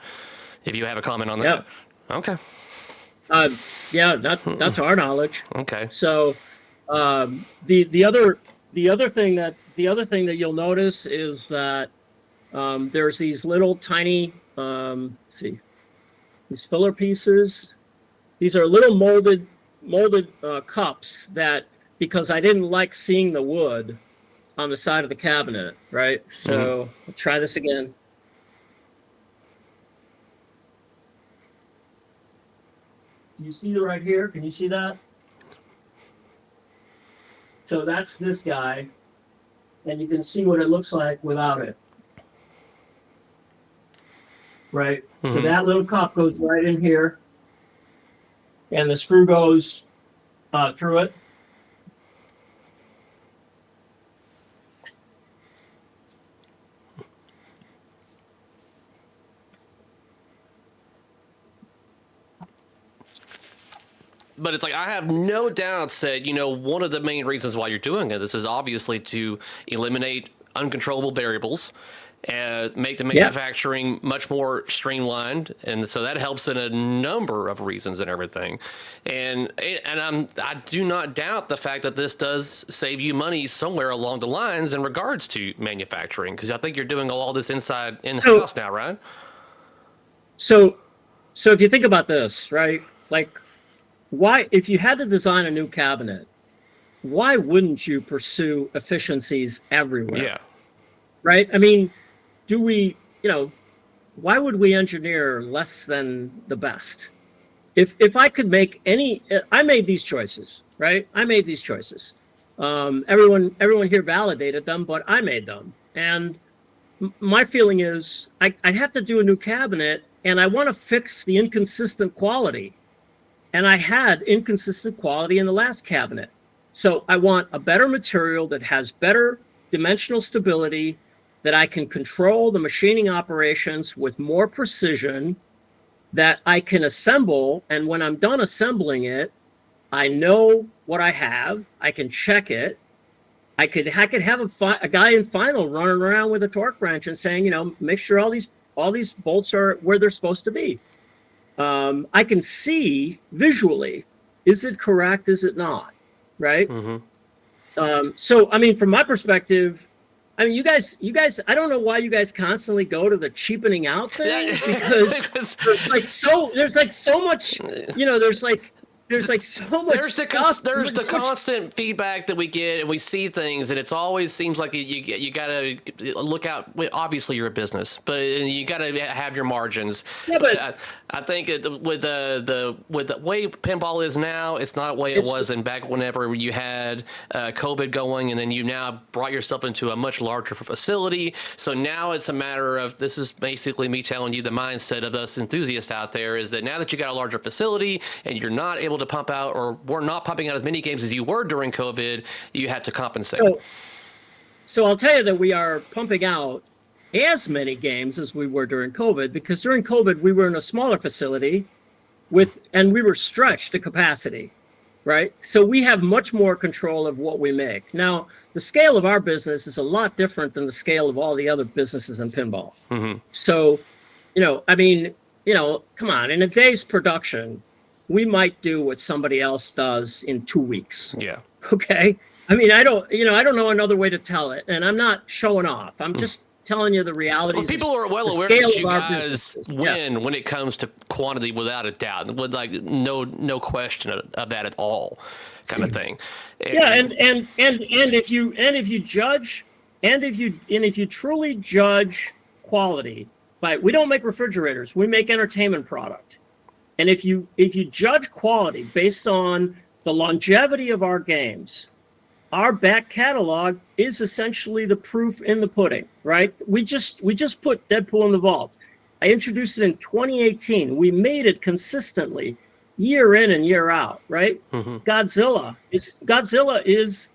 If you have a comment on that, okay. Yeah, not to our knowledge. Okay. So the other thing that you'll notice is that there's these little tiny these filler pieces. These are little molded cups that, because I didn't like seeing the wood on the side of the cabinet, right? So I'll try this again. Do you see it right here? Can you see that? So that's this guy, and you can see what it looks like without it. Right? So that little cup goes right in here, and the screw goes through it. But it's like, I have no doubts that, one of the main reasons why you're doing it, this is obviously to eliminate uncontrollable variables and make the manufacturing much more streamlined. And so that helps in a number of reasons and everything. And I do not doubt the fact that this does save you money somewhere along the lines in regards to manufacturing, because I think you're doing all this in-house now, right? So if you think about this, right, like, why, if you had to design a new cabinet, why wouldn't you pursue efficiencies everywhere? Yeah. Right? I mean, why would we engineer less than the best? If I could make I made these choices, right? I made these choices. Everyone here validated them, but I made them. And my feeling is I have to do a new cabinet, and I want to fix the inconsistent quality. And I had inconsistent quality in the last cabinet. So I want a better material that has better dimensional stability, that I can control the machining operations with more precision, that I can assemble. And when I'm done assembling it, I know what I have. I can check it. I could have a guy in final running around with a torque wrench and saying, make sure all these bolts are where they're supposed to be. I can see visually, is it correct? Is it not? Right? So, I mean, from my perspective, I mean, you guys, I don't know why you guys constantly go to the cheapening out thing, because there's like so much, there's so much there's the constant feedback that we get, and we see things, and it's always seems like you gotta look out. Obviously, you're a business, but you gotta have your margins. Yeah, but I think with the way pinball is now, it's not the way it was in back whenever you had COVID going, and then you now brought yourself into a much larger facility. So now it's a matter of, this is basically me telling you the mindset of us enthusiasts out there, is that now that you got a larger facility and you're not able to pump out, or we're not pumping out as many games as you were during COVID, you have to compensate. So I'll tell you that we are pumping out as many games as we were during COVID, because during COVID we were in a smaller facility and we were stretched to capacity, right? So we have much more control of what we make. Now, the scale of our business is a lot different than the scale of all the other businesses in pinball. So, I mean, come on, in a day's production, we might do what somebody else does in 2 weeks. Yeah. Okay. I mean, I don't know another way to tell it, and I'm not showing off. I'm just telling you the realities. Well, people are well aware that you guys win when it comes to quantity, without a doubt, with like no question of that at all, kind of thing. And if you truly judge quality, we don't make refrigerators, we make entertainment product. And if you judge quality based on the longevity of our games, our back catalog is essentially the proof in the pudding, right? We just put Deadpool in the vault. I introduced it in 2018. We made it consistently, year in and year out, right? Godzilla is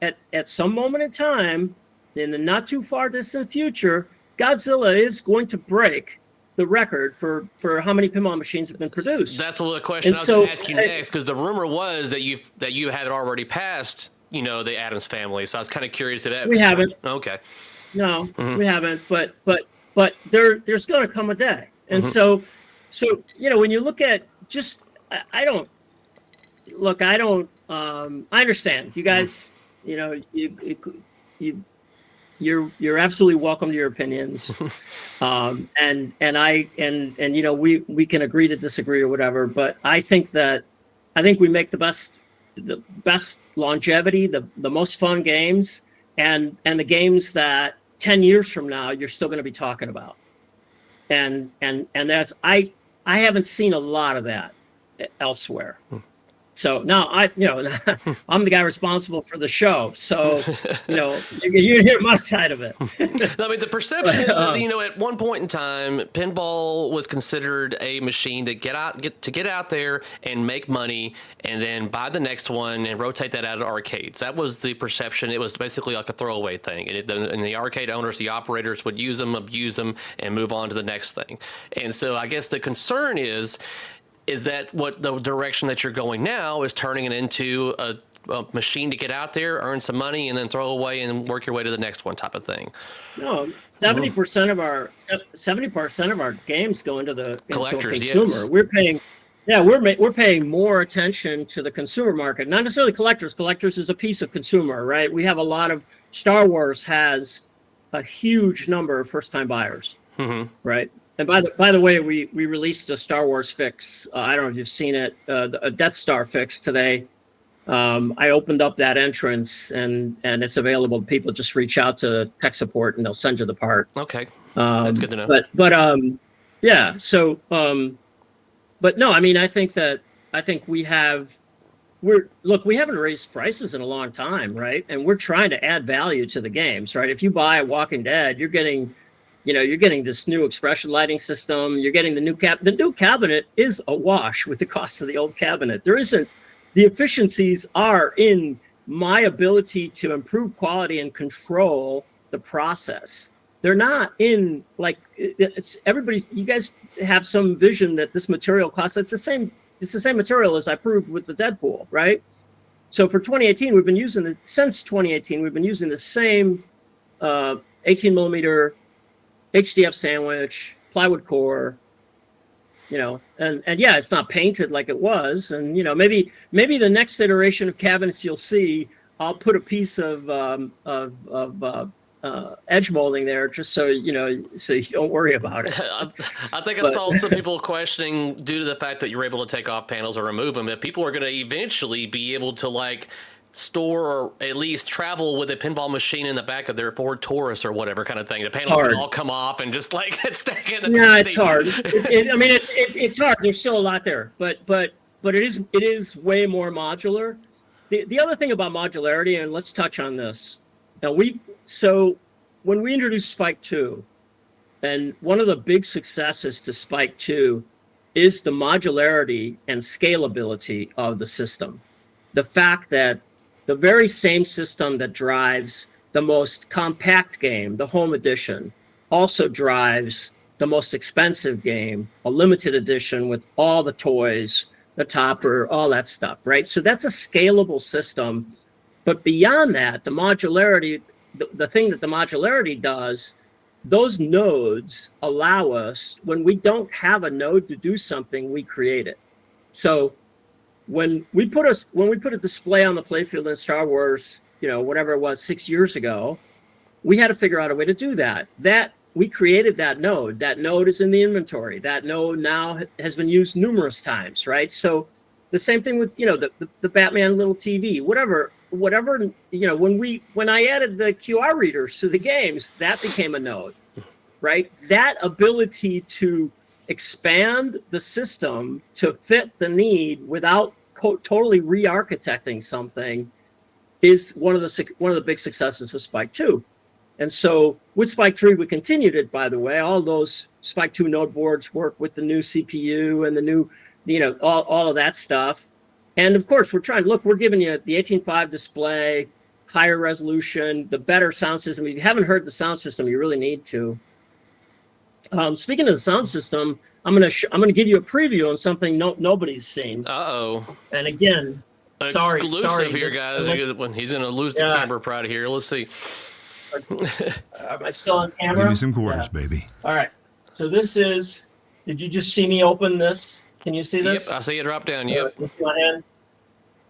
at some moment in time, in the not too far distant future, Godzilla is going to break the record for how many pinball machines have been produced. That's the question I was going to ask you next, because the rumor was that you had already passed, the Addams Family. So I was kind of curious if that. We haven't. Okay. No, we haven't. But there's going to come a day, and so when you look at just I understand you guys. You're absolutely welcome to your opinions, and we can agree to disagree or whatever. But I think we make the best longevity, the most fun games, and the games that 10 years from now you're still going to be talking about. And that's I haven't seen a lot of that elsewhere. So now I'm the guy responsible for the show. So, you hear my side of it. I mean, the perception is that, at one point in time, pinball was considered a machine to get out there and make money and then buy the next one and rotate that out of arcades. That was the perception. It was basically like a throwaway thing. And the arcade owners, the operators would use them, abuse them, and move on to the next thing. And so I guess the concern is that what the direction that you're going now is turning it into a machine to get out there, earn some money, and then throw away and work your way to the next one type of thing? No, 70% of our games go into the collectors. Consumer. Yes. We're paying more attention to the consumer market, not necessarily collectors. Collectors is a piece of consumer, right? We have a lot of Star Wars has a huge number of first-time buyers, right? And by the way, we released a Star Wars fix. I don't know if you've seen it, a Death Star fix today. I opened up that entrance and it's available. People just reach out to tech support and they'll send you the part. Okay, that's good to know. Yeah. So, but no, I mean, I think we haven't raised prices in a long time, right? And we're trying to add value to the games, right? If you buy Walking Dead, you're getting this new expression lighting system. You're getting the new The new cabinet is a wash with the cost of the old cabinet. The efficiencies are in my ability to improve quality and control the process. They're not in you guys have some vision that this material costs. It's the same material as I proved with the Deadpool, right? So for 2018, since 2018, we've been using the same 18 millimeter HDF sandwich, plywood core, and yeah, it's not painted like it was. And, maybe the next iteration of cabinets you'll see, I'll put a piece of edge molding there just so you don't worry about it. I think I saw some people questioning, due to the fact that you're able to take off panels or remove them, that people are going to eventually be able to store or at least travel with a pinball machine in the back of their Ford Taurus or whatever kind of thing. The panels can all come off and just stack in the back seat. It's hard. It's hard. There's still a lot there, but it is way more modular. The other thing about modularity, and let's touch on this. Now when we introduced Spike 2, and one of the big successes to Spike 2 is the modularity and scalability of the system. The fact that the very same system that drives the most compact game, the home edition, also drives the most expensive game, a limited edition with all the toys, the topper, all that stuff, right? So that's a scalable system. But beyond that, the modularity, the thing that the modularity does, those nodes allow us, when we don't have a node to do something, we create it. So when we put a display on the playfield in Star Wars, whatever it was 6 years ago, we had to figure out a way to do that. We created that node. That node is in the inventory. That node now has been used numerous times, right? So the same thing with the Batman little TV, whatever. When I added the QR readers to the games, that became a node, right? That ability to expand the system to fit the need without totally re-architecting something is one of the big successes of Spike 2. And so with Spike 3, we continued it, by the way. All those Spike 2 node boards work with the new CPU and the new, all of that stuff. And of course, we're giving you the 18.5 display, higher resolution, the better sound system. If you haven't heard the sound system, you really need to. Speaking of the sound system, I'm gonna give you a preview on something nobody's seen. Uh-oh. And again, sorry, Exclusive here, guys. He's going to lose the camera pride here. Let's see. Am I still on camera? Give me some quarters, baby. All right. So this is, did you just see me open this? Can you see this? Yep, I see it drop down. Yep. This one in.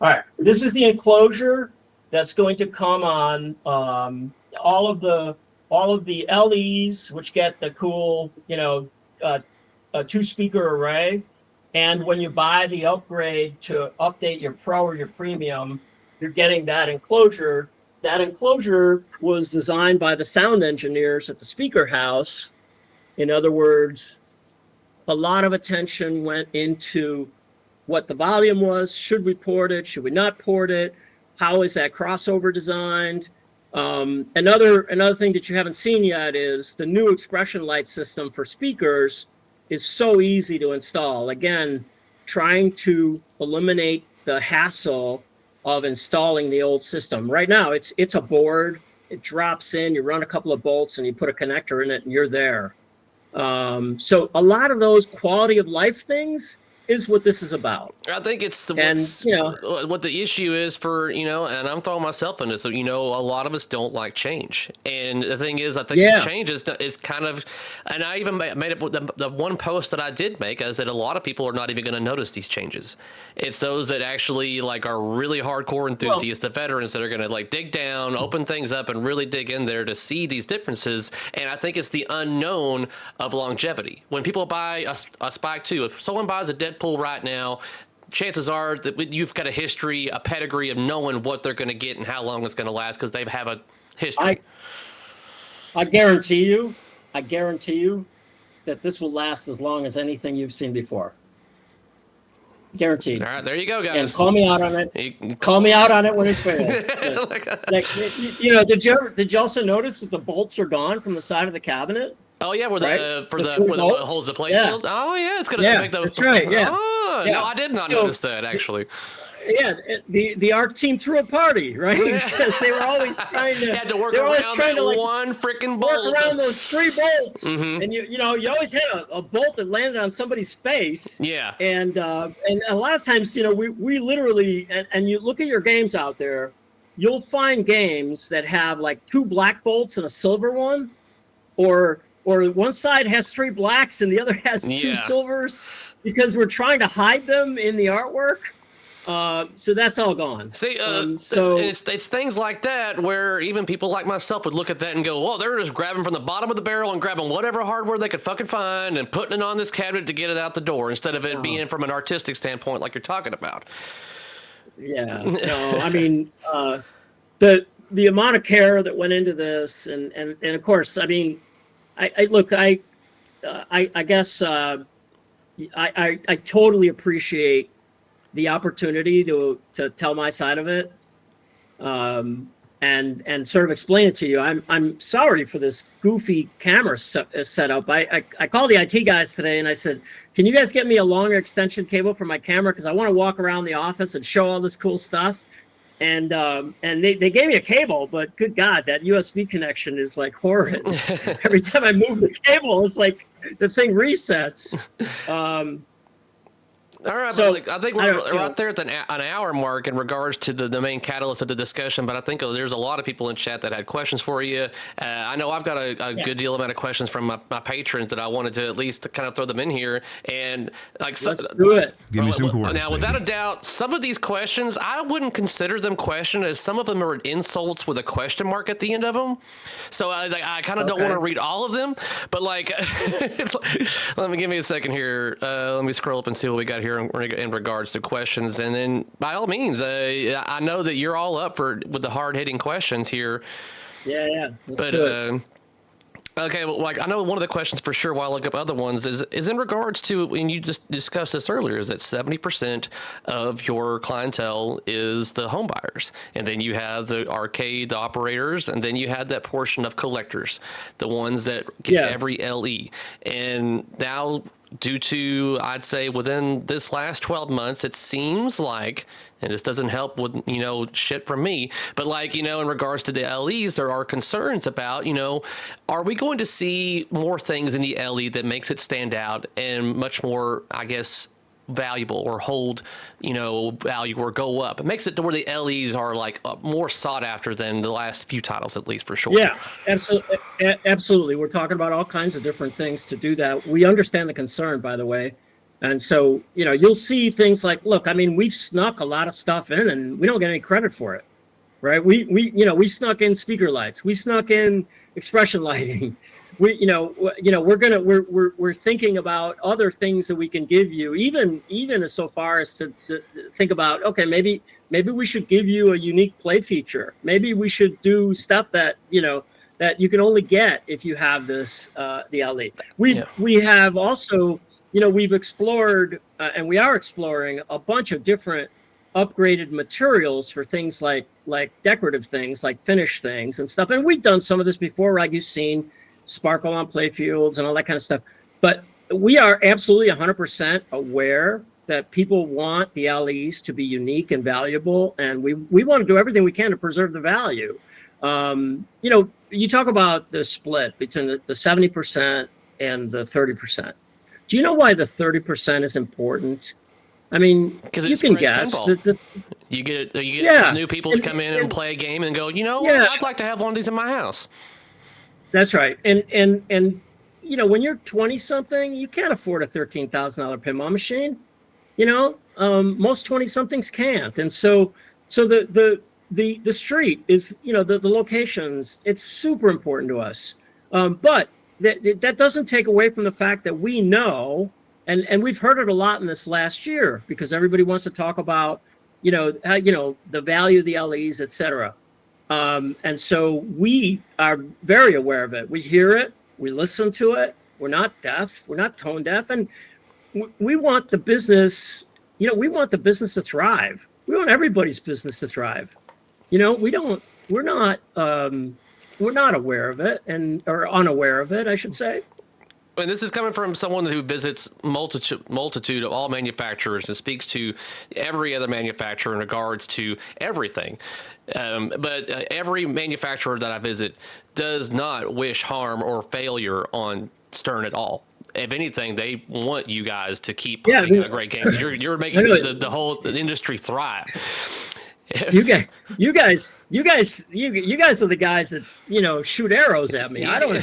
All right. This is the enclosure that's going to come on all of the LEs, which get the cool, a 2-speaker array. And when you buy the upgrade to update your Pro or your Premium, you're getting that enclosure. That enclosure was designed by the sound engineers at the speaker house. In other words, a lot of attention went into what the volume was. Should we port it? Should we not port it? How is that crossover designed? Another thing that you haven't seen yet is the new expression light system for speakers is so easy to install. Again, trying to eliminate the hassle of installing the old system. Right now, it's a board. It drops in. You run a couple of bolts, and you put a connector in it, and you're there. So a lot of those quality of life things is what this is about. I think it's what the issue is for, and I'm throwing myself into this. So, a lot of us don't like change. And the thing is, I think this change is kind of, and I even made it, the one post that I did make is that a lot of people are not even going to notice these changes. It's those that actually are really hardcore enthusiasts, the veterans that are going to dig down, open things up and really dig in there to see these differences. And I think it's the unknown of longevity. When people buy a Spike 2, if someone buys a Deadpool right now, chances are that you've got a history, a pedigree of knowing what they're going to get and how long it's going to last because they have a history. I guarantee you that this will last as long as anything you've seen before. Guaranteed. All right, there you go, guys. And call me out on it. Call me out on it when it's finished. Did you also notice that the bolts are gone from the side of the cabinet? Oh yeah, where what holds the plate field. Oh yeah, it's gonna make those. That's right. Yeah. Oh, no, I did not notice that actually. Yeah, the ARC team threw a party, right? Because they were always trying to. Had to work around one freaking bolt. Work around those 3 bolts, and you always had a bolt that landed on somebody's face. Yeah. And a lot of times, we literally and you look at your games out there, you'll find games that have 2 black bolts and a silver one, or one side has 3 blacks and the other has 2 silvers, because we're trying to hide them in the artwork. So that's all gone. See, it's things like that where even people like myself would look at that and go, well, they're just grabbing from the bottom of the barrel and grabbing whatever hardware they could fucking find and putting it on this cabinet to get it out the door instead of it being from an artistic standpoint like you're talking about. Yeah. No, I mean, the amount of care that went into this and of course, I mean, I guess I totally appreciate the opportunity to tell my side of it, and sort of explain it to you. I'm sorry for this goofy camera setup. I called the IT guys today and I said, can you guys get me a longer extension cable for my camera, because I want to walk around the office and show all this cool stuff. And they gave me a cable, but good God, that USB connection is horrid. Every time I move the cable, it's like the thing resets. All right, so, I think we're right there at an hour mark in regards to the main catalyst of the discussion, but I think there's a lot of people in chat that had questions for you. I know I've got a good deal amount of questions from my patrons that I wanted to at least kind of throw them in here. And let's do it. Give me some quarters, now, without a doubt, some of these questions, I wouldn't consider them questions, as some of them are insults with a question mark at the end of them. So I kind of don't want to read all of them, but let me give me a second here. Let me scroll up and see what we got here in regards to questions, and then by all means, I know that you're all up with the hard-hitting questions here. Yeah. Let's do it. Okay, well, I know one of the questions for sure while I look up other ones is in regards to, and you just discussed this earlier, is that 70% of your clientele is the home buyers. And then you have the arcade, the operators, and then you have that portion of collectors, the ones that get every LE. And now due to, I'd say, within this last 12 months, it seems like, and this doesn't help with, shit from me, but like, in regards to the LEs, there are concerns about, are we going to see more things in the LE that makes it stand out and much more, I guess, valuable or hold, value or go up? It makes it to where the LEs are like more sought after than the last few titles, at least for sure. Yeah, absolutely. Absolutely. We're talking about all kinds of different things to do that. We understand the concern, by the way. And so, you'll see things like, look, I mean, we've snuck a lot of stuff in and we don't get any credit for it, right? We snuck in speaker lights. We snuck in expression lighting. We're thinking about other things that we can give you, even as so far as to think about, okay, maybe we should give you a unique play feature. Maybe we should do stuff that that you can only get if you have this the LE. We have also, we've explored and we are exploring a bunch of different upgraded materials for things like decorative things, like finish things and stuff. And we've done some of this before, like you've seen sparkle on play fields and all that kind of stuff. But we are absolutely 100% aware that people want the LEs to be unique and valuable, and we want to do everything we can to preserve the value. You talk about the split between the 70% and the 30%. Do you know why the 30% is important? I mean, you can guess. You get new people to come in and play a game and go, I'd like to have one of these in my house. That's right. And when you're 20 something, you can't afford a $13,000 pinball machine. Most 20 somethings can't. And so the street is, the locations, it's super important to us. But that doesn't take away from the fact that we know, and we've heard it a lot in this last year because everybody wants to talk about, the value of the LEs, et cetera. And so we are very aware of it. We hear it, we listen to it. We're not deaf, we're not tone deaf, and we want the business, we want the business to thrive. We want everybody's business to thrive. We're not aware of it or unaware of it, I should say. And this is coming from someone who visits multitude of all manufacturers and speaks to every other manufacturer in regards to everything. But every manufacturer that I visit does not wish harm or failure on Stern at all. If anything, they want you guys to keep putting out great games. You're making the whole industry thrive. You guys are the guys that shoot arrows at me. I don't know.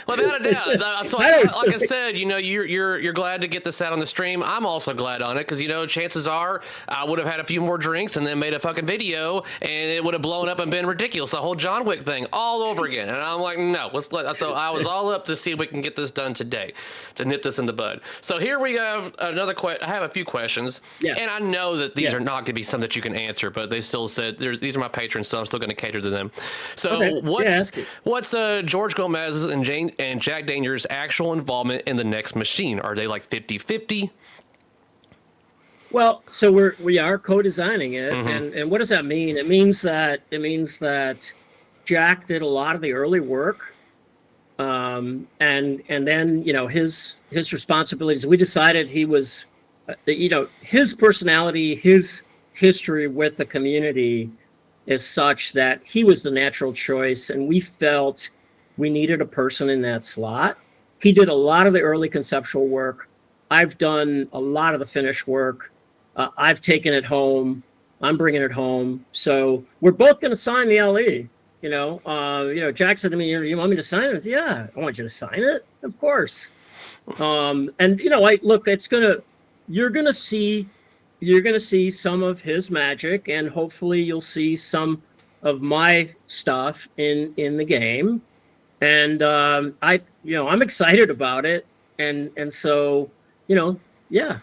Without a doubt. So like I said, you're glad to get this out on the stream. I'm also glad on it because chances are I would have had a few more drinks and then made a fucking video and it would have blown up and been ridiculous. The whole John Wick thing all over again. And I'm like, no, so I was all up to see if we can get this done today to nip this in the bud. So here we have another question. I have a few questions, and I know that these are not going to be some that you can answer, but they still said these are my patrons, so I'm still going to cater to them. So what's George Gomez and Jack Danger's actual involvement in the next machine? Are they like 50-50? Well, so we are co-designing it, and what does that mean? It means that Jack did a lot of the early work, and then his responsibilities. We decided he was, his personality, his history with the community is such that he was the natural choice, and we felt we needed a person in that slot. He did a lot of the early conceptual work. I've done a lot of the finish work. I've taken it home. I'm bringing it home. So we're both going to sign the LE. Jack said to me, "You want me to sign it?" I said, "Yeah, I want you to sign it, of course." You're gonna see some of his magic, and hopefully you'll see some of my stuff in the game. And I'm excited about it, and so yeah.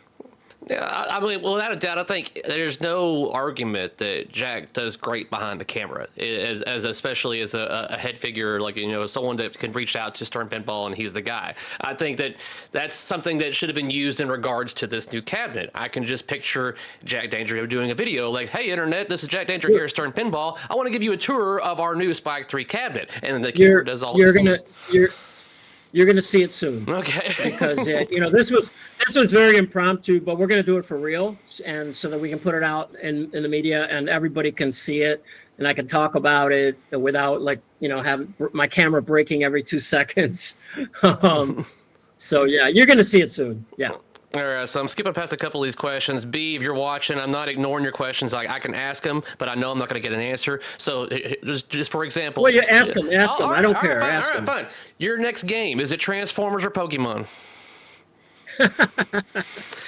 Yeah, I mean, without a doubt, I think there's no argument that Jack does great behind the camera, as especially as a head figure, like someone that can reach out to Stern Pinball and he's the guy. I think that's something that should have been used in regards to this new cabinet. I can just picture Jack Danger doing a video like, "Hey internet, this is Jack Danger here at Stern Pinball. I want to give you a tour of our new Spike 3 cabinet," and the camera does all the things. You're going to see it soon. Okay. Because this was very impromptu, but we're going to do it for real, and so that we can put it out in the media and everybody can see it, and I can talk about it without having my camera breaking every 2 seconds. So yeah, you're going to see it soon. Yeah. All right, so I'm skipping past a couple of these questions. B, if you're watching, I'm not ignoring your questions. I can ask them, but I know I'm not going to get an answer. So just for example. Well, you ask them. Ask them. I don't care. Fine, ask all right, them. fine. Your next game, is it Transformers or Pokemon?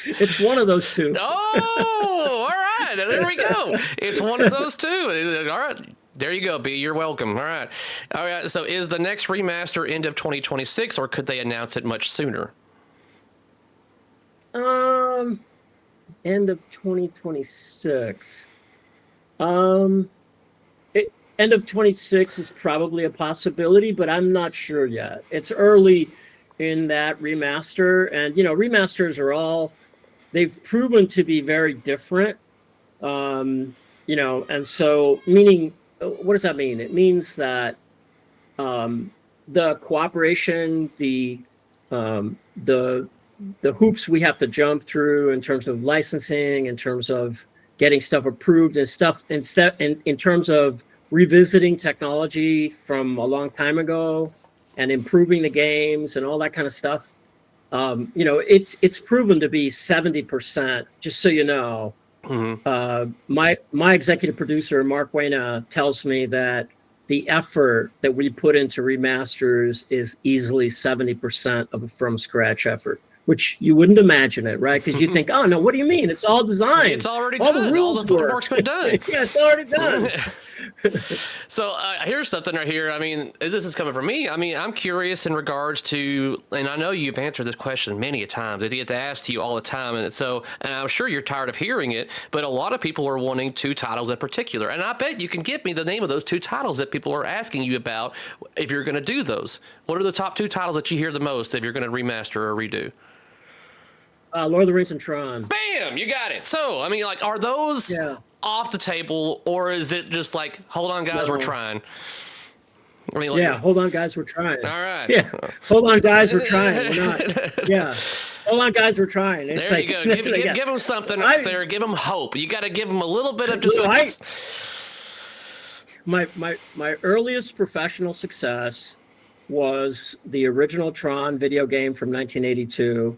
It's one of those two. Oh, all right. There we go. It's one of those two. All right. There you go, B. You're welcome. All right. All right. So is the next remaster end of 2026, or could they announce it much sooner? End of 2026. End of 26 is probably a possibility, but I'm not sure yet. It's early in that remaster, and remasters they've proven to be very different. And so meaning, what does that mean? It means that the cooperation, the hoops we have to jump through in terms of licensing, in terms of getting stuff approved and stuff, in terms of revisiting technology from a long time ago and improving the games and all that kind of stuff. It's proven to be 70%, just so you know. Mm-hmm. My executive producer, Mark Wayna, tells me that the effort that we put into remasters is easily 70% of a from scratch effort, which you wouldn't imagine it, right? Because you think, oh no, what do you mean? It's all designed. It's already done. The rules all the footwork's been done. Yeah, it's already done. So here's something right here. I mean, this is coming from me. I mean, I'm curious in regards to, and I know you've answered this question many a times. They get asked to you all the time, and I'm sure you're tired of hearing it. But a lot of people are wanting 2 titles in particular, and I bet you can give me the name of those 2 titles that people are asking you about if you're going to do those. What are the top 2 titles that you hear the most if you're going to remaster or redo? Lord of the Rings and Tron. Bam! You got it. So, I mean, are those off the table, or is it just like, hold on, guys, we're trying? I mean, hold on, guys, we're trying. All right. Yeah, hold on, guys, we're trying. We're not. Yeah, hold on, guys, we're trying. It's there you go. Give them something up there. Give them hope. You got to give them a little bit of just. My earliest professional success was the original Tron video game from 1982.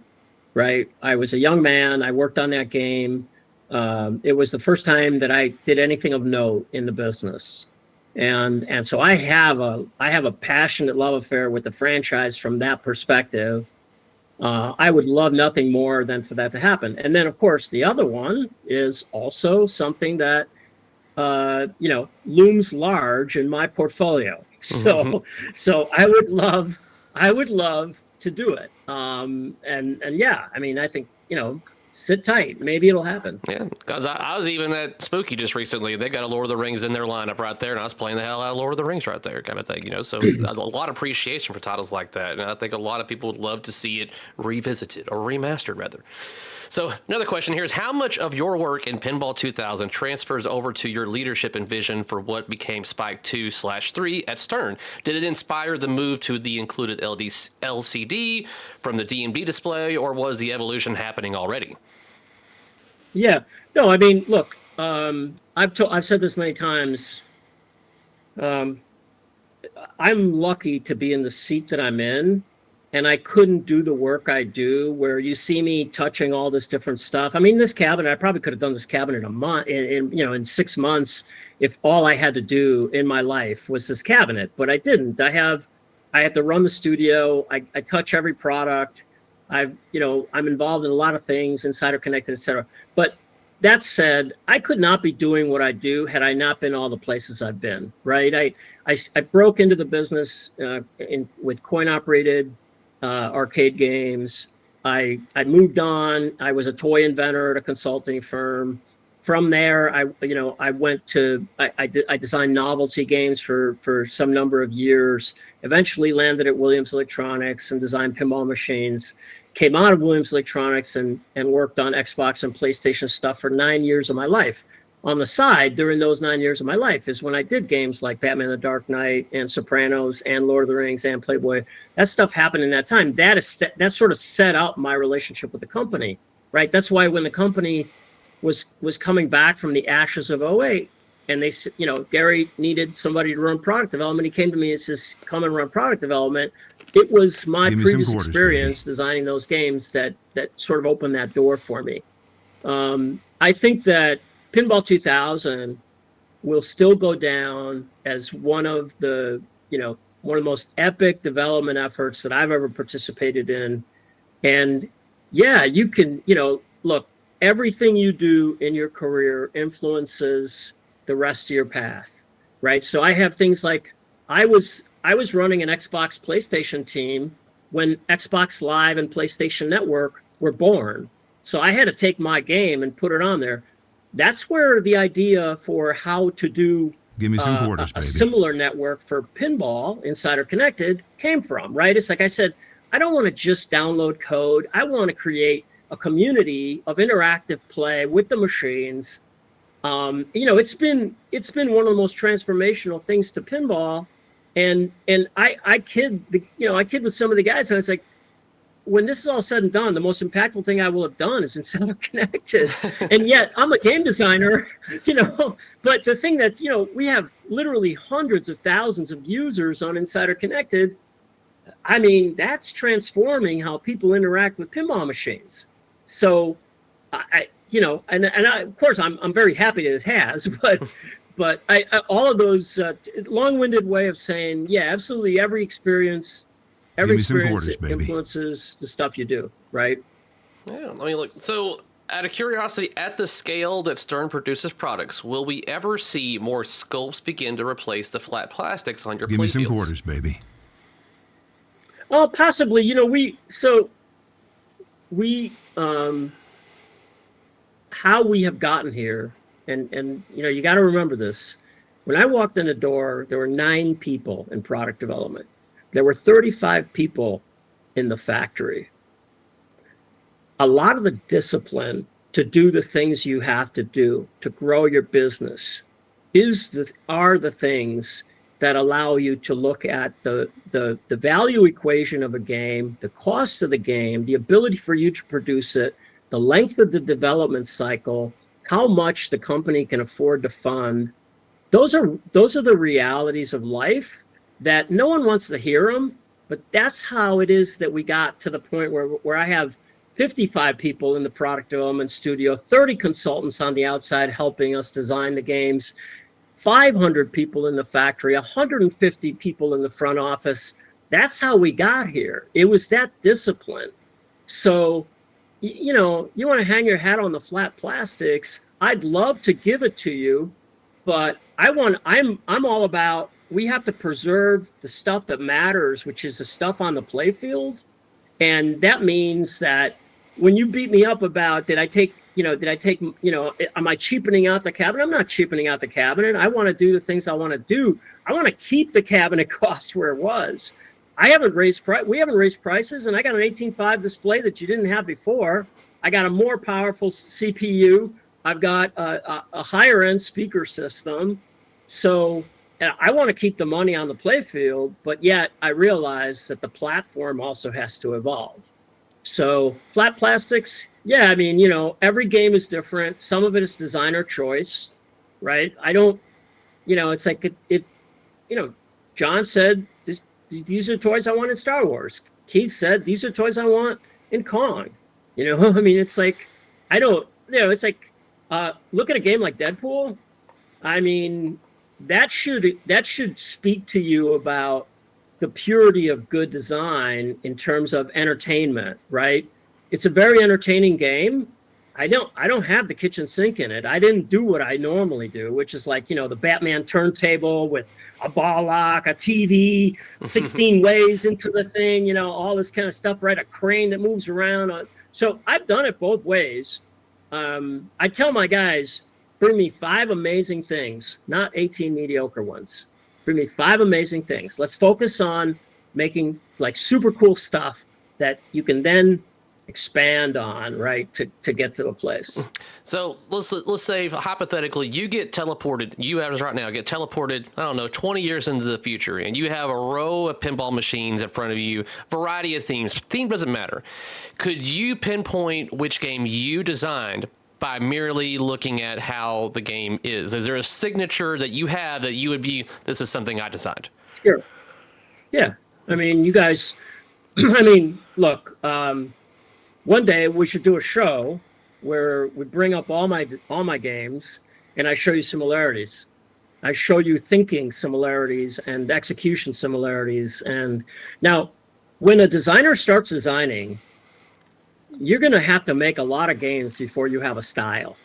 Right. I was a young man. I worked on that game. It was the first time that I did anything of note in the business. And so I have a passionate love affair with the franchise from that perspective. I would love nothing more than for that to happen. And then, of course, the other one is also something that, looms large in my portfolio. So I would love to do it. And yeah, I mean, I think, sit tight. Maybe it'll happen. Yeah, because I was even at Spooky just recently. They got a Lord of the Rings in their lineup right there, and I was playing the hell out of Lord of the Rings right there, kind of thing, So a lot of appreciation for titles like that, and I think a lot of people would love to see it revisited or remastered, rather. So another question here is, how much of your work in Pinball 2000 transfers over to your leadership and vision for what became Spike 2/3 at Stern? Did it inspire the move to the included LCD from the D&B display, or was the evolution happening already? Yeah, no, I mean, look, I've said this many times. I'm lucky to be in the seat that I'm in. And I couldn't do the work I do, where you see me touching all this different stuff. I mean, this cabinet, I probably could have done this cabinet in a month, in 6 months, if all I had to do in my life was this cabinet. But I didn't. I have to run the studio. I touch every product. I'm involved in a lot of things, Insider Connected, etc. But that said, I could not be doing what I do had I not been all the places I've been. Right? I broke into the business with coin-operated arcade games. I moved on. I was a toy inventor at a consulting firm. From there, I went to I designed novelty games for some number of years. Eventually landed at Williams Electronics and designed pinball machines. Came out of Williams Electronics and worked on Xbox and PlayStation stuff for 9 years of my life. on the side during those 9 years of my life is when I did games like Batman: The Dark Knight and Sopranos and Lord of the Rings and Playboy. That stuff happened in that time. That sort of set up my relationship with the company, right? That's why when the company was coming back from the ashes of '08, and they, Gary needed somebody to run product development. He came to me and says, "Come and run product development." It was my previous experience designing those games that sort of opened that door for me. I think that Pinball 2000 will still go down as one of the most epic development efforts that I've ever participated in. And yeah, you can, look, everything you do in your career influences the rest of your path, right? So I have things like I was running an Xbox PlayStation team when Xbox Live and PlayStation Network were born. So I had to take my game and put it on there. That's where the idea for how to do a similar network for Pinball, Insider Connected, came from, right? It's like I said, I don't want to just download code. I want to create a community of interactive play with the machines. It's been one of the most transformational things to pinball. And I kid with some of the guys, and it's like, when this is all said and done, the most impactful thing I will have done is Insider Connected. And yet I'm a game designer, but the thing that's, we have literally hundreds of thousands of users on Insider Connected. I mean, that's transforming how people interact with pinball machines. So of course I'm very happy that it has, but I all of those long-winded way of saying, yeah, absolutely every experience influences the stuff you do, right? Yeah, I mean, look, so out of curiosity, at the scale that Stern produces products, will we ever see more sculpts begin to replace the flat plastics on your playfields? Give me some quarters, baby. Oh, possibly. How we have gotten here, and you got to remember this. When I walked in the door, there were 9 people in product development. There were 35 people in the factory. A lot of the discipline to do the things you have to do to grow your business are the things that allow you to look at the value equation of a game, the cost of the game, the ability for you to produce it, the length of the development cycle, how much the company can afford to fund. Those are the realities of life that no one wants to hear them, but that's how it is that we got to the point where I have 55 people in the product development studio, 30 consultants on the outside helping us design the games, 500 people in the factory, 150 people in the front office. That's how we got here. It was that discipline. So, you want to hang your hat on the flat plastics. I'd love to give it to you, but I'm all about, we have to preserve the stuff that matters, which is the stuff on the playfield. And that means that when you beat me up about, am I cheapening out the cabinet? I'm not cheapening out the cabinet. I want to do the things I want to do. I want to keep the cabinet cost where it was. We haven't raised prices, and I got an 18.5 display that you didn't have before. I got a more powerful CPU. I've got a higher end speaker system. So I want to keep the money on the playfield, but yet I realize that the platform also has to evolve. So flat plastics, yeah, I mean, every game is different. Some of it is designer choice, right? I don't, it's like John said, these are toys I want in Star Wars. Keith said, these are toys I want in Kong. I mean, it's like, it's like, look at a game like Deadpool. I mean, that should speak to you about the purity of good design in terms of entertainment, right? It's a very entertaining game. I don't have the kitchen sink in it. I didn't do what I normally do, which is like, the Batman turntable with a ball lock, a TV, 16 ways into the thing, all this kind of stuff, right? A crane that moves around. So I've done it both ways. I tell my guys, bring me 5 amazing things, not 18 mediocre ones. Bring me 5 amazing things. Let's focus on making like super cool stuff that you can then expand on, right, to get to a place. So let's say hypothetically you get teleported, you as right now get teleported, I don't know, 20 years into the future, and you have a row of pinball machines in front of you, variety of themes. Theme doesn't matter. Could you pinpoint which game you designed by merely looking at how the game is? Is there a signature that you have that you would be, this is something I designed? Sure. Yeah. I mean, you guys, I mean, look, one day we should do a show where we bring up all my games and I show you similarities. I show you thinking similarities and execution similarities. And now, when a designer starts designing, you're going to have to make a lot of games before you have a style.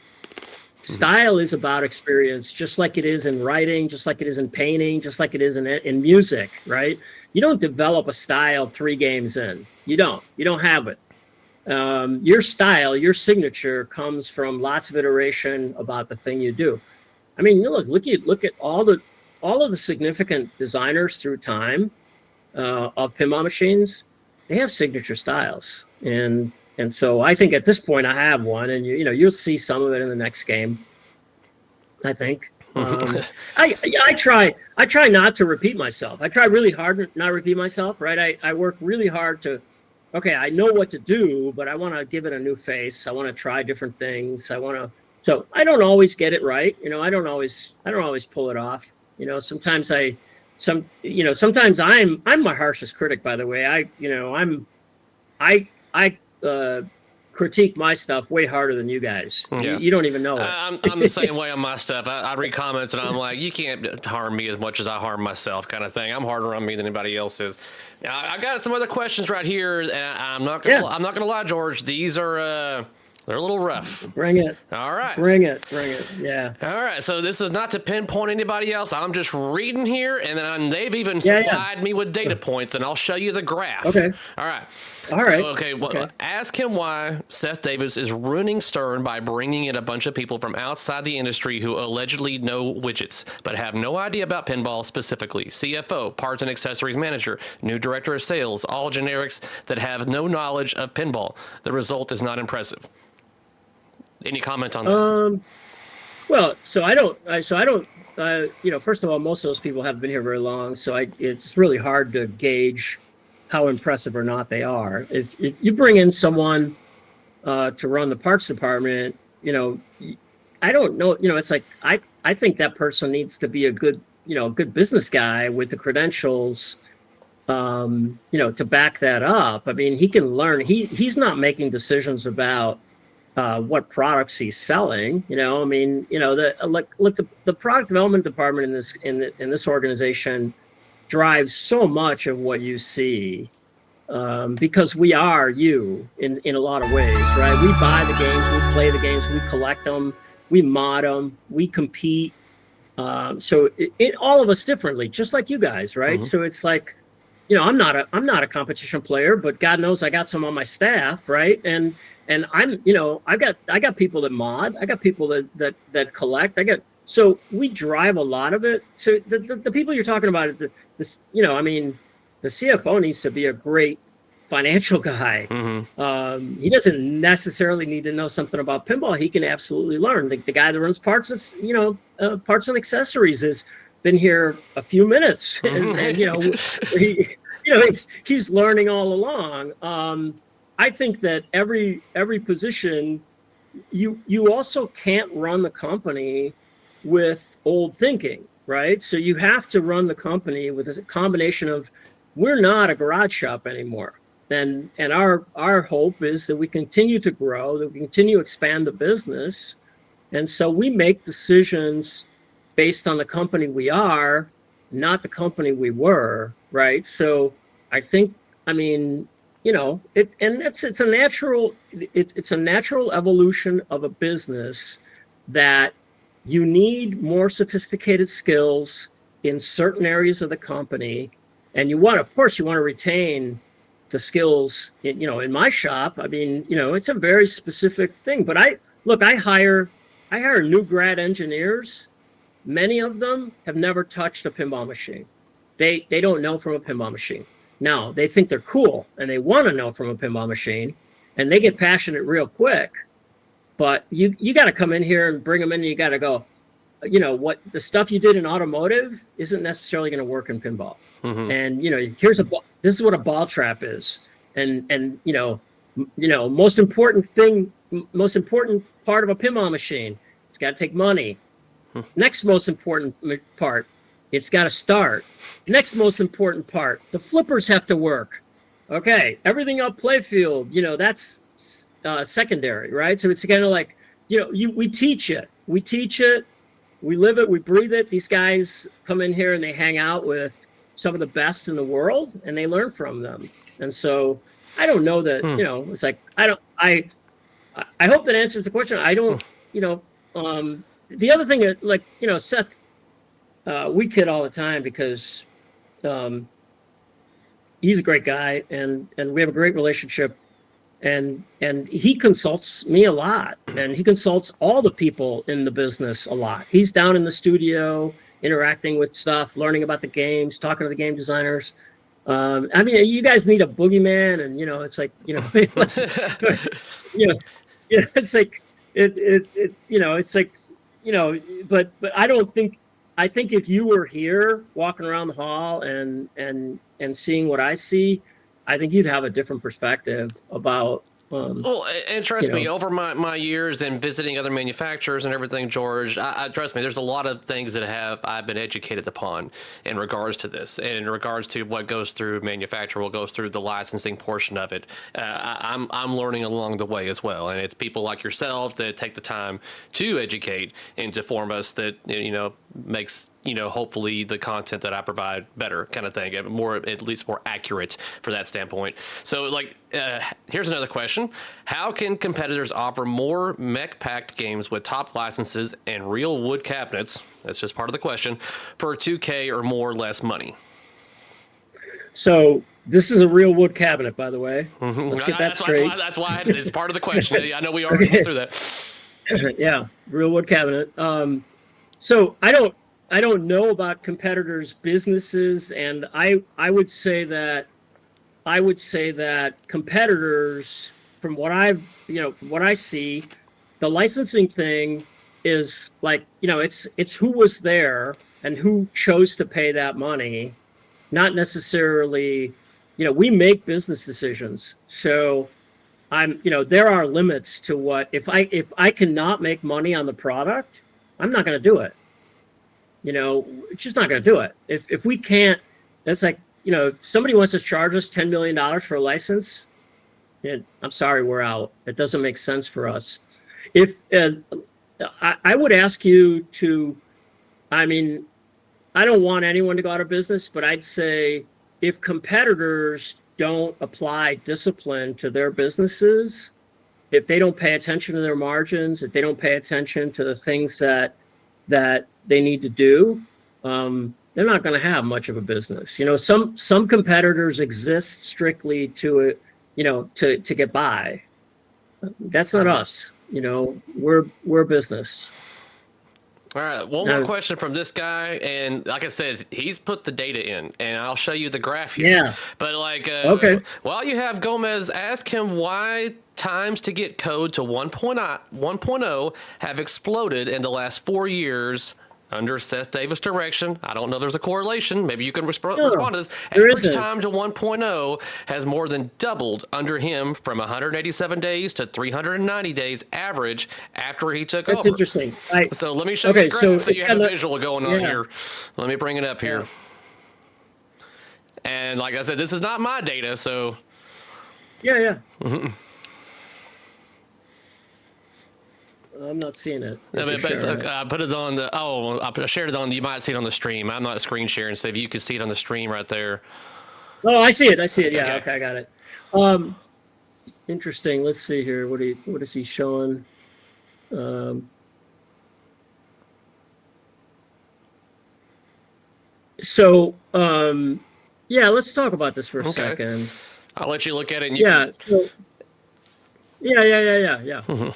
Style is about experience, just like it is in writing, just like it is in painting, just like it is in music, right? You don't develop a style 3 games in. You don't have it. Your style, your signature comes from lots of iteration about the thing you do. I mean, look at all of the significant designers through time of pinball machines. They have signature styles, and so I think at this point I have one, and you'll see some of it in the next game, I think. I try not to repeat myself. I try really hard to not repeat myself, right? I work really hard to, okay, I know what to do, but I want to give it a new face. I want to try different things. So I don't always get it right. I don't always pull it off. Sometimes sometimes I'm my harshest critic, by the way. I critique my stuff way harder than you guys. Yeah. You don't even know it. I'm the same way on my stuff. I read comments and I'm like, you can't harm me as much as I harm myself, kind of thing. I'm harder on me than anybody else is. Now, I've got some other questions right here, and I'm not gonna lie, George. These are they're a little rough. Bring it. All right. Bring it. Yeah. All right. So this is not to pinpoint anybody else. I'm just reading here, and then they've even supplied me with data points, and I'll show you the graph. Okay. All right. All right. Okay. Well, ask him why Seth Davis is ruining Stern by bringing in a bunch of people from outside the industry who allegedly know widgets, but have no idea about pinball specifically. CFO, parts and accessories manager, new director of sales, all generics that have no knowledge of pinball. The result is not impressive. Any comment on that? Well, first of all, most of those people haven't been here very long, so it's really hard to gauge how impressive or not they are. If you bring in someone to run the parts department, I don't know, it's like, I think that person needs to be a good business guy with the credentials, to back that up. I mean, he can learn. He's not making decisions about what products he's selling. The product development department in this organization drives so much of what you see, because we are you in a lot of ways, right? We buy the games, we play the games, we collect them, we mod them, we compete. So all of us differently, just like you guys, right? Mm-hmm. So it's like, I'm not a competition player, but God knows I got some on my staff, right? And I'm, I got people that mod, I got people that collect, so we drive a lot of it. So the people you're talking about, the CFO needs to be a great financial guy. Mm-hmm. He doesn't necessarily need to know something about pinball. He can absolutely learn. The guy that runs parts, parts and accessories has been here a few minutes, and he's learning all along. I think that every position, you also can't run the company with old thinking, right? So you have to run the company with a combination of, we're not a garage shop anymore. And our hope is that we continue to grow, that we continue to expand the business. And so we make decisions based on the company we are, not the company we were, right? So I think, it's a natural evolution of a business that you need more sophisticated skills in certain areas of the company, and you want to retain the skills. In my shop, it's a very specific thing. But I hire new grad engineers. Many of them have never touched a pinball machine. They don't know from a pinball machine. Now, they think they're cool and they want to know from a pinball machine, and they get passionate real quick. But you got to come in here and bring them in. And you got to go, what the stuff you did in automotive isn't necessarily going to work in pinball. Mm-hmm. And this is what a ball trap is. And most important part of a pinball machine, it's got to take money. Next most important part, it's got to start. Next most important part, the flippers have to work. Okay, everything up playfield, that's secondary, right? So it's kind of like, we teach it, we live it, we breathe it. These guys come in here and they hang out with some of the best in the world, and they learn from them. And so I don't know that, it's like, I hope that answers the question. I don't, the other thing is, like, Seth, we kid all the time because he's a great guy, and we have a great relationship, and he consults me a lot, and he consults all the people in the business a lot. He's down in the studio interacting with stuff, learning about the games, talking to the game designers. I mean, you guys need a boogeyman, and it's like, it's like it's like, but I think if you were here walking around the hall and seeing what I see, I think you'd have a different perspective about. Well, and trust me, over my years and visiting other manufacturers and everything, George, I trust me, there's a lot of things that I've been educated upon in regards to this, and in regards to what goes through manufacture, what goes through the licensing portion of it. I'm learning along the way as well, and it's people like yourself that take the time to educate and to form us that makes hopefully the content that I provide better, kind of thing, at least more accurate for that standpoint. So, like, here's another question: how can competitors offer more mech-packed games with top licenses and real wood cabinets? That's just part of the question, for $2K or more less money. So this is a real wood cabinet, by the way. Mm-hmm. Let's get that straight. That's why it's part of the question. I know we already went through that. Yeah, real wood cabinet. So I don't know about competitors' businesses, and I would say that competitors, from what I see, the licensing thing is like, it's who was there and who chose to pay that money, not necessarily, we make business decisions. So there are limits to what, if I cannot make money on the product, I'm not going to do it. It's just not going to do it. If we can't, that's like, if somebody wants to charge us $10 million for a license, I'm sorry, we're out. It doesn't make sense for us. If I would ask you to, I mean, I don't want anyone to go out of business, but I'd say if competitors don't apply discipline to their businesses, if they don't pay attention to their margins, if they don't pay attention to the things that they need to do, they're not going to have much of a business. Some competitors exist strictly to get by. That's not us. We're a business. All right, one more question from this guy, and like I said, he's put the data in, and I'll show you the graph here. Yeah. But okay. While you have Gomez, ask him why times to get code to 1.0 have exploded in the last 4 years under Seth Davis' direction. I don't know there's a correlation. Maybe you can respond to this. Average time to 1.0 has more than doubled under him from 187 days to 390 days average after he took over. That's interesting. So let me show you the graph so you have a visual going on here. Let me bring it up here. And like I said, this is not my data, so... Yeah. Mm-hmm. I'm not seeing it. No, but I put it on the. I shared it on. You might see it on the stream. I'm not screen sharing, so if you can see it on the stream right there. Oh, I see it. Yeah. Okay, I got it. Interesting. Let's see here. What is he showing? Yeah. Let's talk about this for a second. I'll let you look at it. And yeah. Mm-hmm.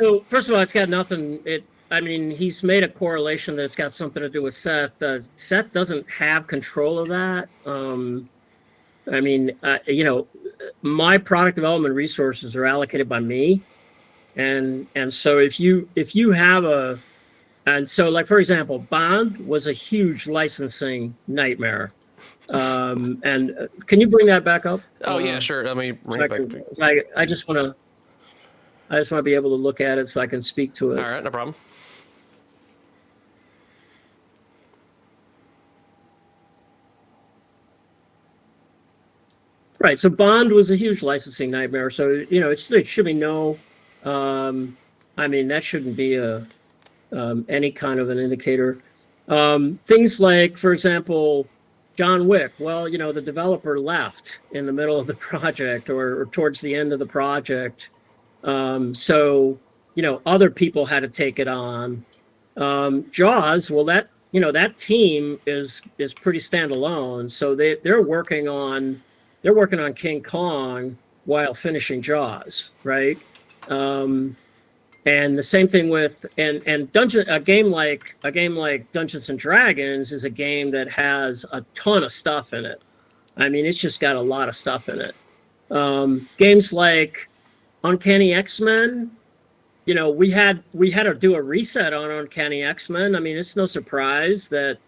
So first of all, it's got nothing. He's made a correlation that it's got something to do with Seth. Seth doesn't have control of that. I mean, my product development resources are allocated by me, and so if you have and so like for example, Bond was a huge licensing nightmare. And can you bring that back up? Oh yeah, sure. Let me bring it back. I just want to be able to look at it so I can speak to it. All right, no problem. Right. So Bond was a huge licensing nightmare. So, it should be no, I mean, that shouldn't be any kind of an indicator. Things like, for example, John Wick. Well, the developer left in the middle of the project or towards the end of the project. So, other people had to take it on. Jaws, well, that team is pretty standalone. So they're working on King Kong while finishing Jaws, right? And the same thing with and a game like Dungeons and Dragons is a game that has a ton of stuff in it. I mean, it's just got a lot of stuff in it. Games like Uncanny X-Men, we had to do a reset on Uncanny X-Men. I mean, it's no surprise that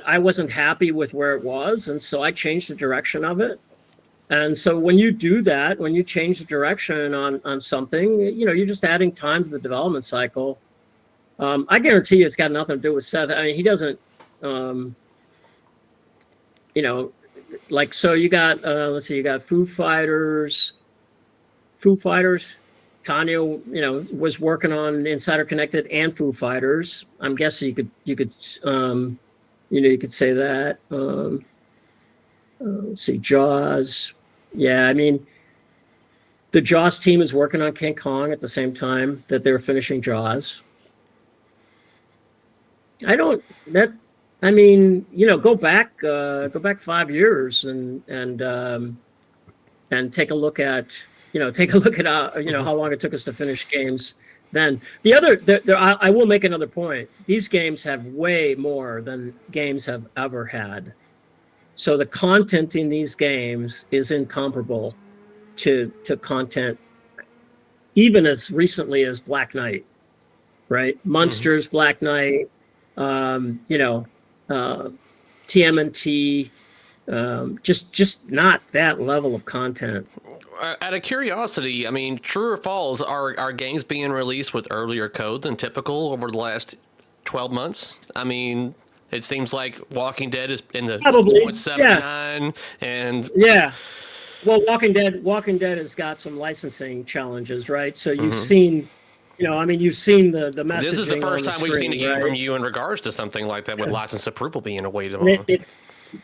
I wasn't happy with where it was, and so I changed the direction of it. And so when you do that, when you change the direction on something, you're just adding time to the development cycle. I guarantee you it's got nothing to do with Seth. I mean, he doesn't, so you got, let's see, you got Foo Fighters. Tanya, was working on Insider Connected and Foo Fighters. I'm guessing you could say that. Let's see, Jaws. Yeah, I mean, the Jaws team is working on King Kong at the same time that they're finishing Jaws. Go back 5 years and take a look at how long it took us to finish games then. I will make another point. These games have way more than games have ever had. So the content in these games is incomparable to content even as recently as Black Knight, right? Monsters, Black Knight, TMNT, just not that level of content. Out of curiosity, I mean, true or false, are games being released with earlier code than typical over the last 12 months? I mean, it seems like Walking Dead is in the 0.79 and well, Walking Dead has got some licensing challenges, right? So you've seen, you've seen the messaging. This is the first time we've seen a game from you in regards to something like that with license approval being awaited on.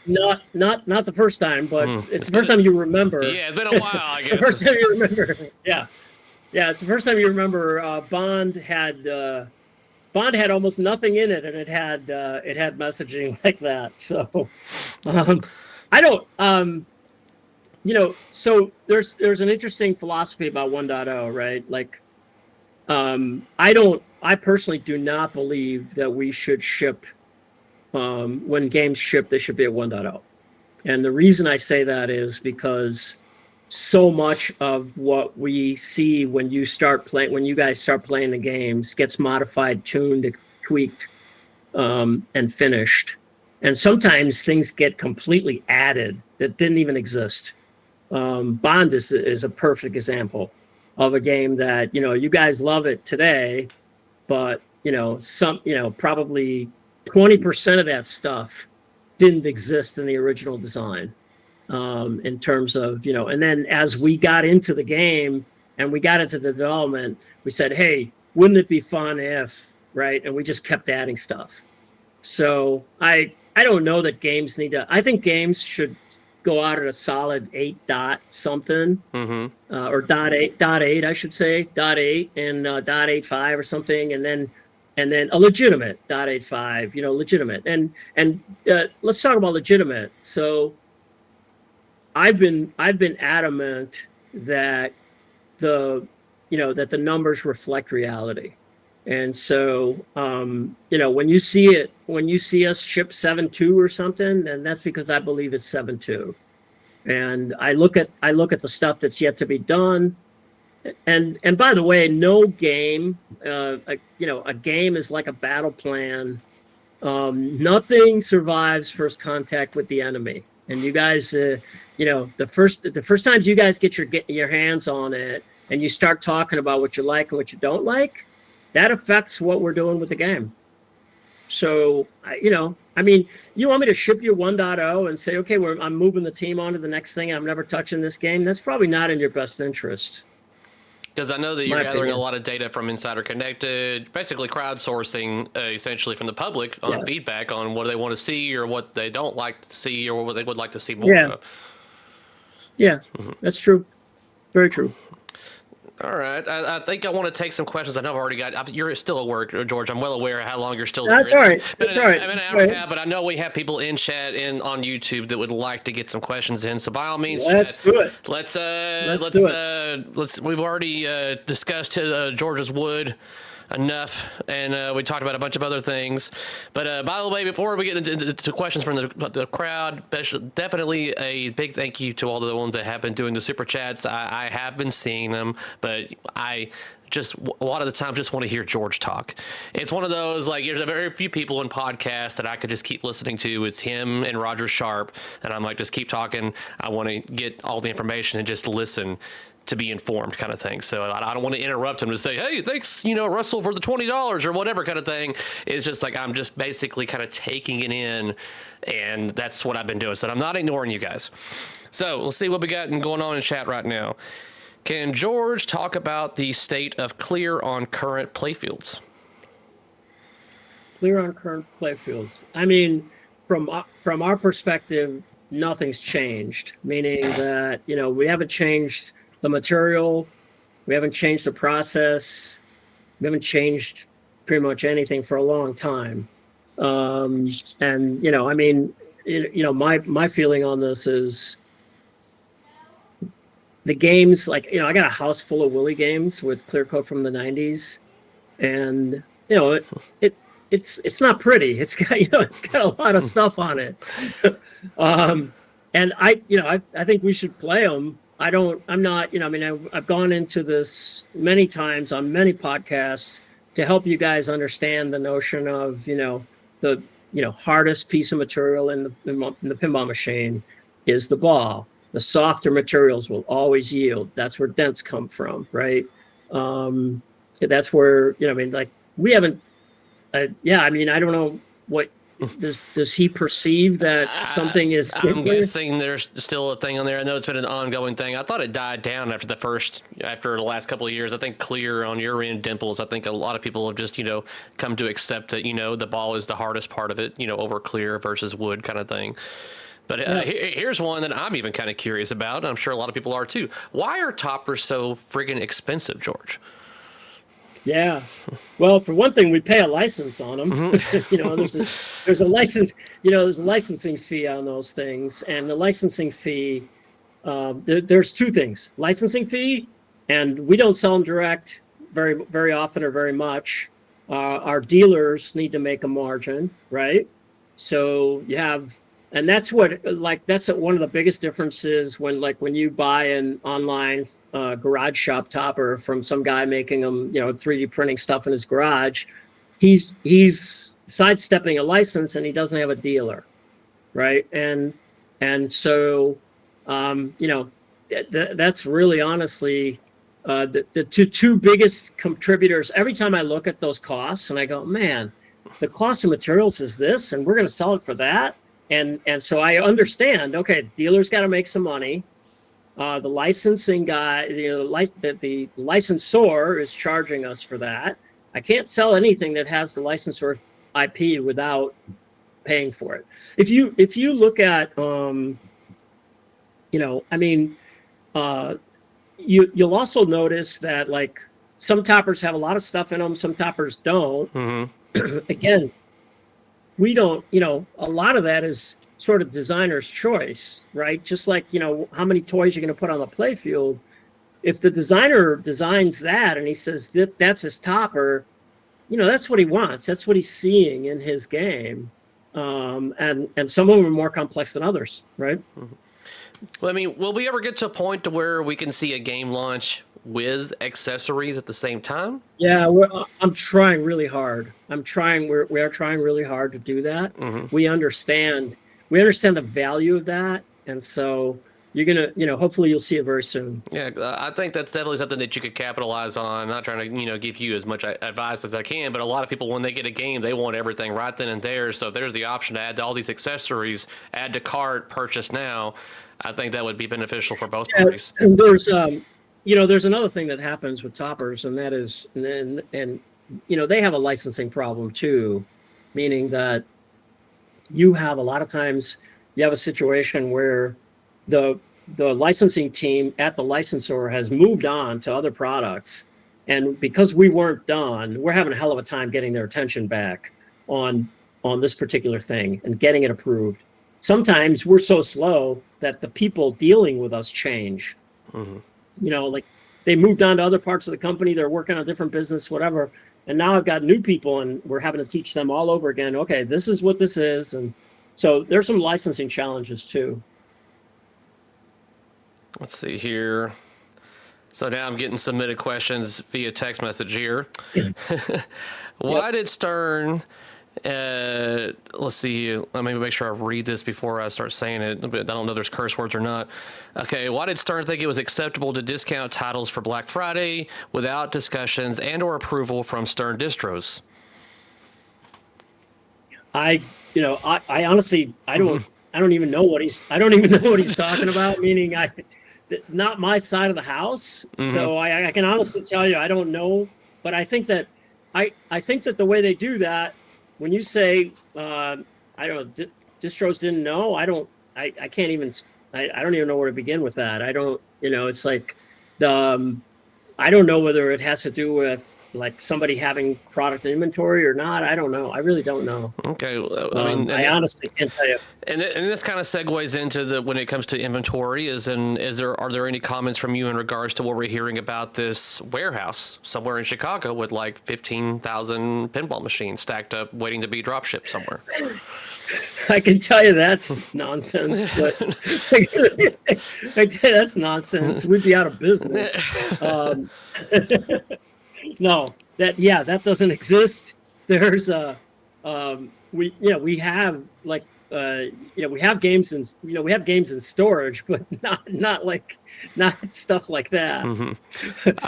Not the first time, but it's the first time you remember. Yeah, it's been a while, I guess. The first time you remember. Yeah, it's the first time you remember. Bond had almost nothing in it, and it had messaging like that. So, I don't. So there's an interesting philosophy about 1.0, right? Like, I personally do not believe that we should ship. When games ship, they should be at 1.0. And the reason I say that is because so much of what we see when you guys start playing the games gets modified, tuned, tweaked, and finished. And sometimes things get completely added that didn't even exist. Bond is a perfect example of a game that, you guys love it today, but probably 20% of that stuff didn't exist in the original design, in terms of, and then as we got into the game and we got into the development, we said, hey, wouldn't it be fun if, right? And we just kept adding stuff. So I don't know that games I think games should go out at a solid 8 dot something, or dot eight, I should say, dot 8 and dot 8.5 or something. And then a legitimate .85, legitimate. And let's talk about legitimate. So I've been adamant that the numbers reflect reality. And so when you see us ship 7.2 or something, then that's because I believe it's 7.2. And I look at the stuff that's yet to be done. And by the way, no game, a game is like a battle plan. Nothing survives first contact with the enemy. And you guys, the first times you guys get your hands on it and you start talking about what you like and what you don't like, that affects what we're doing with the game. So, you want me to ship you 1.0 and say, okay, I'm moving the team on to the next thing and I'm never touching this game? That's probably not in your best interest. Because I know that you're gathering a lot of data from Insider Connected, basically crowdsourcing essentially from the public on feedback on what they want to see or what they don't like to see or what they would like to see more of. Yeah, that's true. Very true. All right. I think I want to take some questions. I know I've already got. You're still at work, George. I'm well aware of how long you're still. That's all right. That's all right. But I know we have people in chat and on YouTube that would like to get some questions in. So by all means, let's do it. Let's do it. We've already discussed George's wood enough, and we talked about a bunch of other things. But by the way, before we get into questions from the crowd, definitely a big thank you to all the ones that have been doing the super chats. I have been seeing them, but I just a lot of the time just want to hear George talk. It's one of those, like, there's a very few people in podcasts that I could just keep listening to. It's him and Roger Sharp, and I'm like, just keep talking. I want to get all the information and just listen to be informed, kind of thing. So I don't want to interrupt him to say, hey, thanks, Russell, for the $20 or whatever kind of thing. It's just like I'm just basically kind of taking it in, and that's what I've been doing. So I'm not ignoring you guys. So let's see what we got going on in chat right now. Can George talk about the state of clear on current playfields? Clear on current playfields. I mean, from our perspective, nothing's changed. Meaning that we haven't changed the material, we haven't changed the process, we haven't changed pretty much anything for a long time. My feeling on this is the games, like, I got a house full of Willy games with clear coat from the 90s, and it's not pretty. It's got it's got a lot of stuff on it. And I think we should play them. I've gone into this many times on many podcasts to help you guys understand the notion of, the hardest piece of material in the pinball machine is the ball. The softer materials will always yield. That's where dents come from, right? That's where, we haven't, I don't know what, does he perceive that something is different? I'm guessing there's still a thing on there. I know it's been an ongoing thing. I thought it died down after the last couple of years. I think clear on your end, Dimples, I think a lot of people have just, come to accept that, the ball is the hardest part of it, over clear versus wood kind of thing. But here's one that I'm even kind of curious about. I'm sure a lot of people are too. Why are toppers so friggin' expensive, George? Yeah, well, for one thing, we pay a license on them. There's a license. There's a licensing fee on those things, and the licensing fee. There's two things: licensing fee, and we don't sell them direct very, very often or very much. Our dealers need to make a margin, right? So you have, and that's one of the biggest differences when you buy an online garage shop topper from some guy making them, 3D printing stuff in his garage. He's sidestepping a license and he doesn't have a dealer, right? And so, that's really honestly the two biggest contributors. Every time I look at those costs and I go, man, the cost of materials is this, and we're going to sell it for that. And so I understand, okay, dealer's got to make some money. The licensing guy, the licensor is charging us for that. I can't sell anything that has the licensor IP without paying for it. If you look at, you'll also notice that, like, some toppers have a lot of stuff in them, some toppers don't. Mm-hmm. Again, we don't, a lot of that is sort of designer's choice, right? Just like, how many toys you're going to put on the playfield. If the designer designs that and he says that's his topper, that's what he wants. That's what he's seeing in his game. And some of them are more complex than others, right? Well, I mean, will we ever get to a point to where we can see a game launch with accessories at the same time? Yeah, I'm trying really hard. We are trying really hard to do that. We understand the value of that, and so you're gonna, hopefully you'll see it very soon. Yeah, I think that's definitely something that you could capitalize on. I'm not trying to, give you as much advice as I can, but a lot of people, when they get a game, they want everything right then and there. So if there's the option to add all these accessories, add to cart, purchase now, I think that would be beneficial for both parties. And there's another thing that happens with toppers, and that is, and they have a licensing problem too, meaning that you have a lot of times you have a situation where the licensing team at the licensor has moved on to other products, and because we weren't done, we're having a hell of a time getting their attention back on this particular thing and getting it approved. Sometimes we're so slow that the people dealing with us change. Like they moved on to other parts of the company, they're working on a different business, whatever, and now I've got new people and we're having to teach them all over again. Okay, this is what this is. And so there's some licensing challenges too. Let's see here. So now I'm getting submitted questions via text message here. Why did Stern, let's see, let me make sure I read this before I start saying it. I don't know if there's curse words or not. Okay, why did Stern think it was acceptable to discount titles for Black Friday without discussions and or approval from Stern distros? I honestly, I don't even know what he's talking about, meaning not my side of the house. So I can honestly tell you, I don't know, but I think that the way they do that, when you say, distros didn't know, I don't even know where to begin with that. It's like I don't know whether it has to do with like somebody having product inventory or not. I don't know. I really don't know. Okay. I honestly can't tell you. And this kind of segues into when it comes to inventory are there any comments from you in regards to what we're hearing about this warehouse somewhere in Chicago with like 15,000 pinball machines stacked up waiting to be drop shipped somewhere? I can tell you that's nonsense, but I can tell you that's nonsense. We'd be out of business. No, that doesn't exist. There's we have like we have games in storage, but not stuff like that.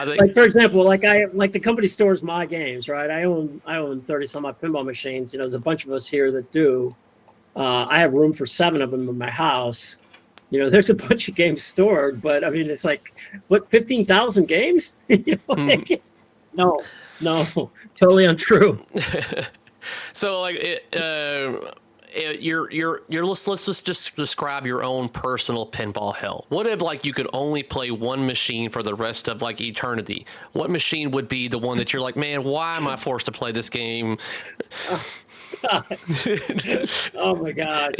Like for example, like the company stores my games, right? I own 30 some odd pinball machines. There's a bunch of us here that do. I have room for 7 of them in my house. There's a bunch of games stored, but I mean, it's like, what, 15,000 games? No, totally untrue. So like let's just describe your own personal pinball hell. What if like you could only play one machine for the rest of like eternity? What machine would be the one that you're like, man, why am I forced to play this game? Oh my God!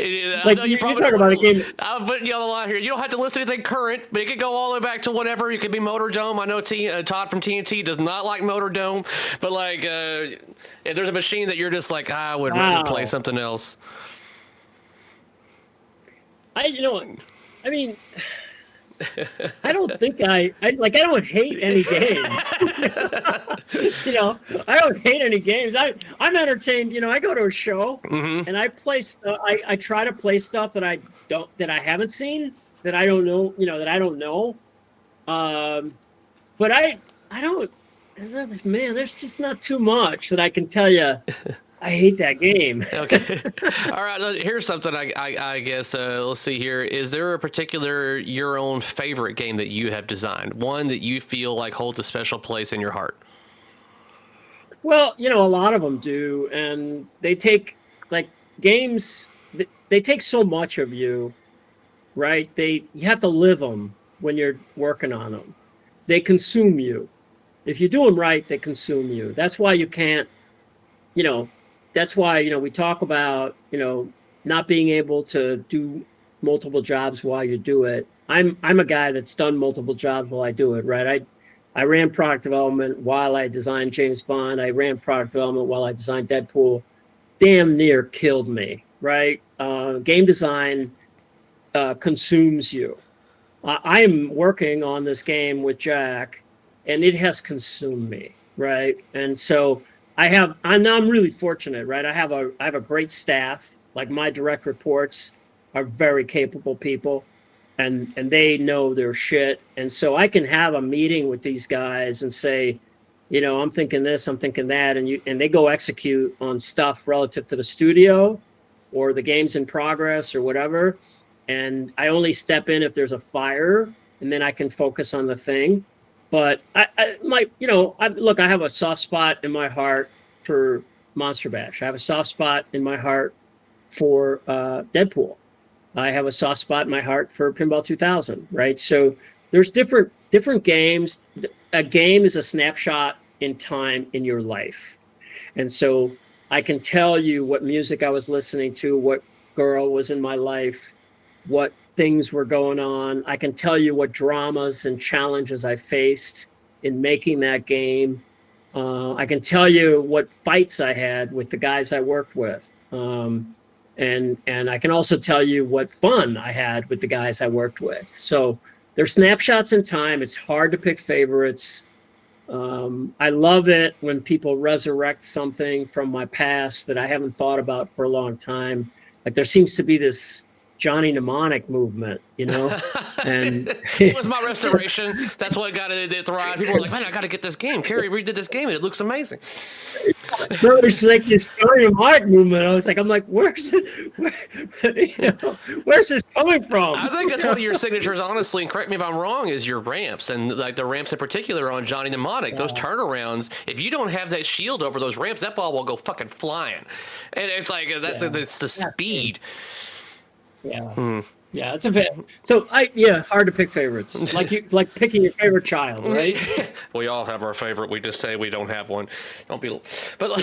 Like you're talking about a game. I'm putting you on the line here. You don't have to list anything current, but it could go all the way back to whatever. It could be Motor Dome. I know Todd from TNT does not like Motor Dome, but like if there's a machine that you're just like, I would rather play something else. I mean, I don't think I don't hate any games. I don't hate any games. I'm entertained. I go to a show and I play. I try to play stuff that I haven't seen, that I don't know. That I don't know. But I don't. Man, there's just not too much that I can tell you. I hate that game. Okay. All right. Here's something I guess. Let's see here. Is there a particular your own favorite game that you have designed? One that you feel like holds a special place in your heart? Well, a lot of them do, and they take like games. They take so much of you, right? You have to live them when you're working on them. They consume you. If you do them right, they consume you. That's why you can't. That's why, we talk about, not being able to do multiple jobs while you do it. I'm a guy that's done multiple jobs while I do it, right? I ran product development while I designed James Bond. I ran product development while I designed Deadpool. Damn near killed me, right? Game design, consumes you. I am working on this game with Jack, and it has consumed me, right? And so I'm really fortunate, right? I have a great staff. Like my direct reports are very capable people, and they know their shit. And so I can have a meeting with these guys and say, I'm thinking this, I'm thinking that, and they go execute on stuff relative to the studio or the games in progress or whatever. And I only step in if there's a fire, and then I can focus on the thing. But I have a soft spot in my heart for Monster Bash. I have a soft spot in my heart for Deadpool. I have a soft spot in my heart for Pinball 2000, right? So there's different games. A game is a snapshot in time in your life. And so I can tell you what music I was listening to, what girl was in my life, what things were going on. I can tell you what dramas and challenges I faced in making that game. I can tell you what fights I had with the guys I worked with. And I can also tell you what fun I had with the guys I worked with. So they're snapshots in time. It's hard to pick favorites. I love it when people resurrect something from my past that I haven't thought about for a long time. Like there seems to be this Johnny Mnemonic movement, and it was my restoration. That's what got it thrive. People were like, man, I got to get this game. Kerry redid this game and it looks amazing. So it's like this Johnny Mnemonic movement. I'm like, where's this coming from? I think that's one of your signatures, honestly, and correct me if I'm wrong, is your ramps, and like the ramps in particular on Johnny Mnemonic, those turnarounds. If you don't have that shield over those ramps, that ball will go fucking flying. And it's like, it's the speed. Yeah. Yeah, it's a bit. So hard to pick favorites. Like picking your favorite child, right? We all have our favorite. We just say we don't have one. Don't be. But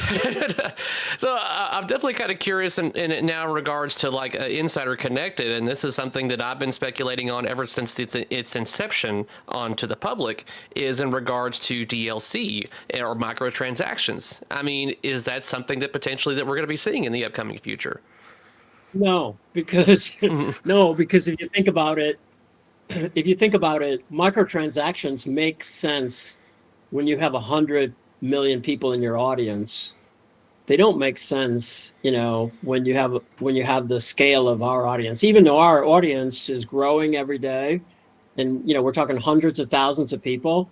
so I'm definitely kind of curious in now in regards to like Insider Connected, and this is something that I've been speculating on ever since its inception onto the public, is in regards to DLC or microtransactions. I mean, is that something that potentially that we're going to be seeing in the upcoming future? No, because if you think about it, microtransactions make sense when you have 100 million people in your audience. They don't make sense, when you have the scale of our audience. Even though our audience is growing every day, and we're talking hundreds of thousands of people.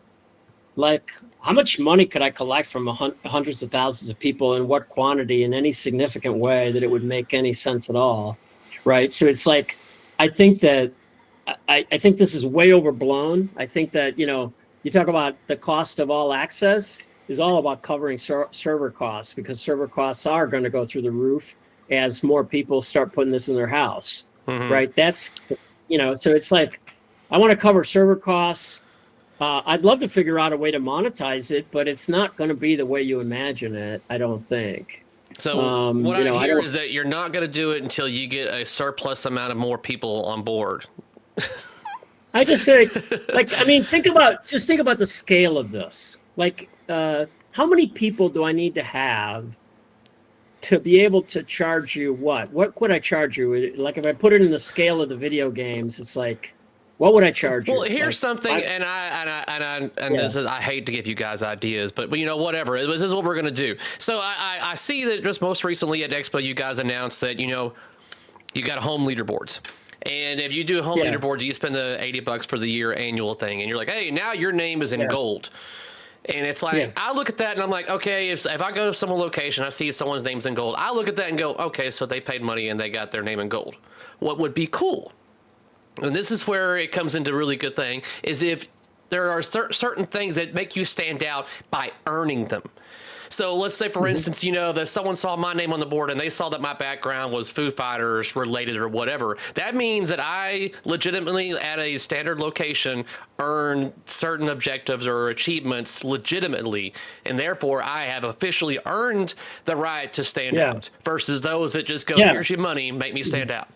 Like, how much money could I collect from hundreds of thousands of people, in what quantity, in any significant way that it would make any sense at all, right? So it's like, I think this is way overblown. I think that, you talk about the cost of all access is all about covering server costs, because server costs are going to go through the roof as more people start putting this in their house, right? That's, so it's like, I want to cover server costs. I'd love to figure out a way to monetize it, but it's not going to be the way you imagine it, I don't think. So what I hear is that you're not going to do it until you get a surplus amount of more people on board. I just say, think about the scale of this. Like, how many people do I need to have to be able to charge you what? What would I charge you? Like, if I put it in the scale of the video games, it's like, what would I charge you? Well, here's something, this is, I hate to give you guys ideas, but whatever. This is what we're gonna do. So I see that just most recently at Expo, you guys announced that you got home leaderboards, and if you do a home leaderboard, you spend the $80 for the year annual thing, and you're like, hey, now your name is in gold. And it's like, I look at that and I'm like, okay, if I go to some location, I see someone's name's in gold, I look at that and go, okay, so they paid money and they got their name in gold. What would be cool? And this is where it comes into a really good thing, is if there are certain things that make you stand out by earning them. So let's say, for instance, that someone saw my name on the board and they saw that my background was Foo Fighters related or whatever. That means that I legitimately, at a standard location, earn certain objectives or achievements legitimately. And therefore, I have officially earned the right to stand out, versus those that just go, here's your money, make me stand out.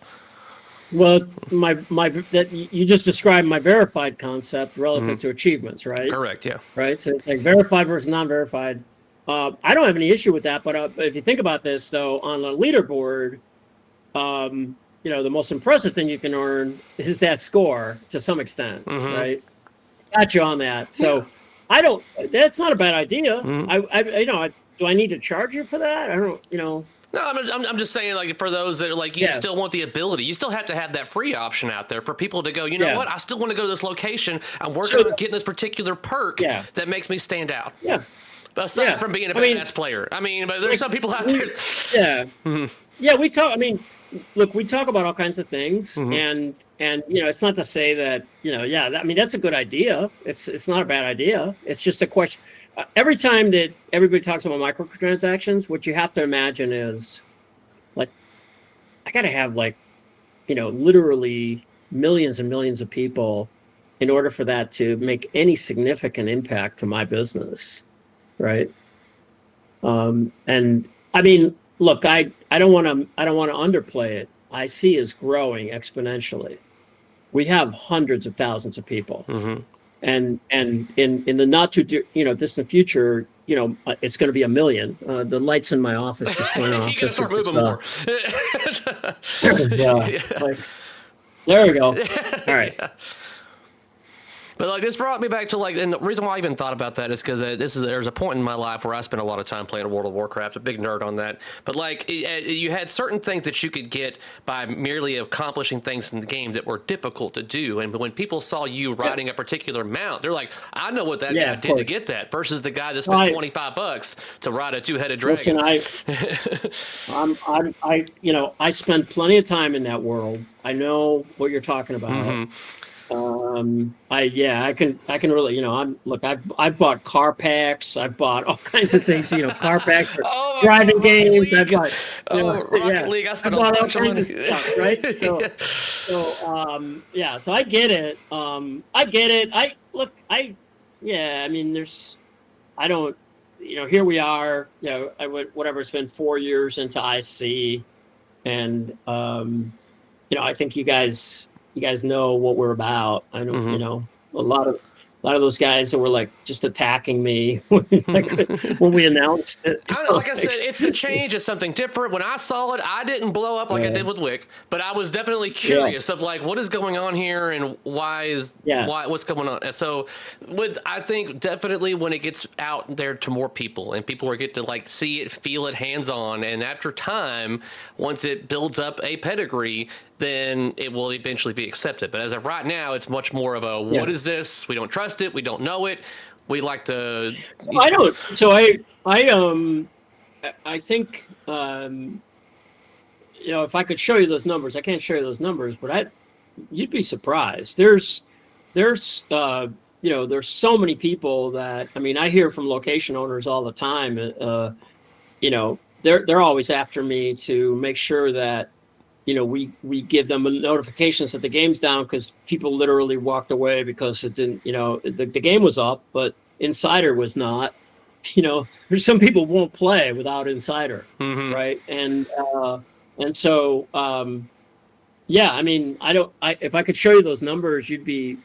Well, that you just described my verified concept relative to achievements, right? Correct. Yeah. Right. So it's like verified versus non-verified. I don't have any issue with that, but if you think about this though, on a leaderboard, the most impressive thing you can earn is that score to some extent, right? Got you on that. So that's not a bad idea. Do I need to charge you for that? I don't, No, I'm just saying, like, for those that are like, you still want the ability, you still have to have that free option out there for people to go, you know what, I still want to go to this location. I'm working on getting this particular perk that makes me stand out. Yeah. Aside from being a badass player. I mean, but there's some people out there. Yeah. Yeah, we talk about all kinds of things, and it's not to say that, I mean, that's a good idea. It's not a bad idea. It's just a question. Every time that everybody talks about microtransactions, what you have to imagine is, like, I got to have, like, literally millions and millions of people in order for that to make any significant impact to my business, right? And I mean, look, I don't want to underplay it. IC is growing exponentially. We have hundreds of thousands of people. And in the not too distant future, it's going to be 1 million. The lights in my office just went off. You got to start moving more. There we go. All right. But like, this brought me back to, like, and the reason why I even thought about that is because there's a point in my life where I spent a lot of time playing World of Warcraft, a big nerd on that. But like, you had certain things that you could get by merely accomplishing things in the game that were difficult to do. And when people saw you riding a particular mount, they're like, I know what that guy did to get that, versus the guy that spent $25 to ride a two-headed dragon. Listen, I spent plenty of time in that world. I know what you're talking about. I can really, I've bought car packs, I've bought all kinds of things, car packs for driving games. I've got, Rocket League. I spent a bunch of money, stuff, right? So I get it. I mean, here we are, I went, whatever, it's been 4 years into IC, and, I think you guys know what we're about. I know, a lot of those guys that were like just attacking me when we announced it. Like I said, it's the change. It's something different. When I saw it, I didn't blow up like I did with Wick, but I was definitely curious of, like, what is going on here and what's going on. And so I think definitely when it gets out there to more people and people are get to, like, see it, feel it hands on. And after time, once it builds up a pedigree, then it will eventually be accepted. But as of right now, it's much more of a, what is this? We don't trust it. We don't know it. We like to. I don't. So I think, if I could show you those numbers, I can't show you those numbers, but you'd be surprised. There's so many people that, I mean, I hear from location owners all the time. They're always after me to make sure that, we give them notifications that the game's down, because people literally walked away because it didn't, the game was up, but Insider was not. There's some people won't play without Insider, right? And so, I mean, if I could show you those numbers, you'd be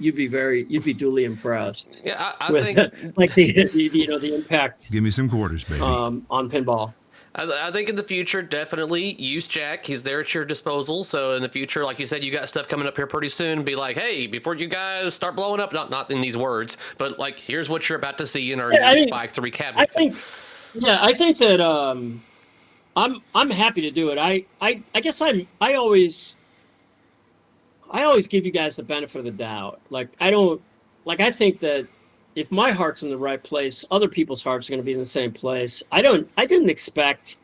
duly impressed. Yeah, I think like the impact. Give me some quarters, baby. On Pinball. I think in the future, definitely use Jack. He's there at your disposal. So in the future, like you said, you got stuff coming up here pretty soon. Be like, hey, before you guys start blowing up, not in these words, but like, here's what you're about to see in our new Spike 3 cabinet. I think that I'm happy to do it. I guess I always give you guys the benefit of the doubt. Like, I think that if my heart's in the right place, other people's hearts are going to be in the same place. I didn't expect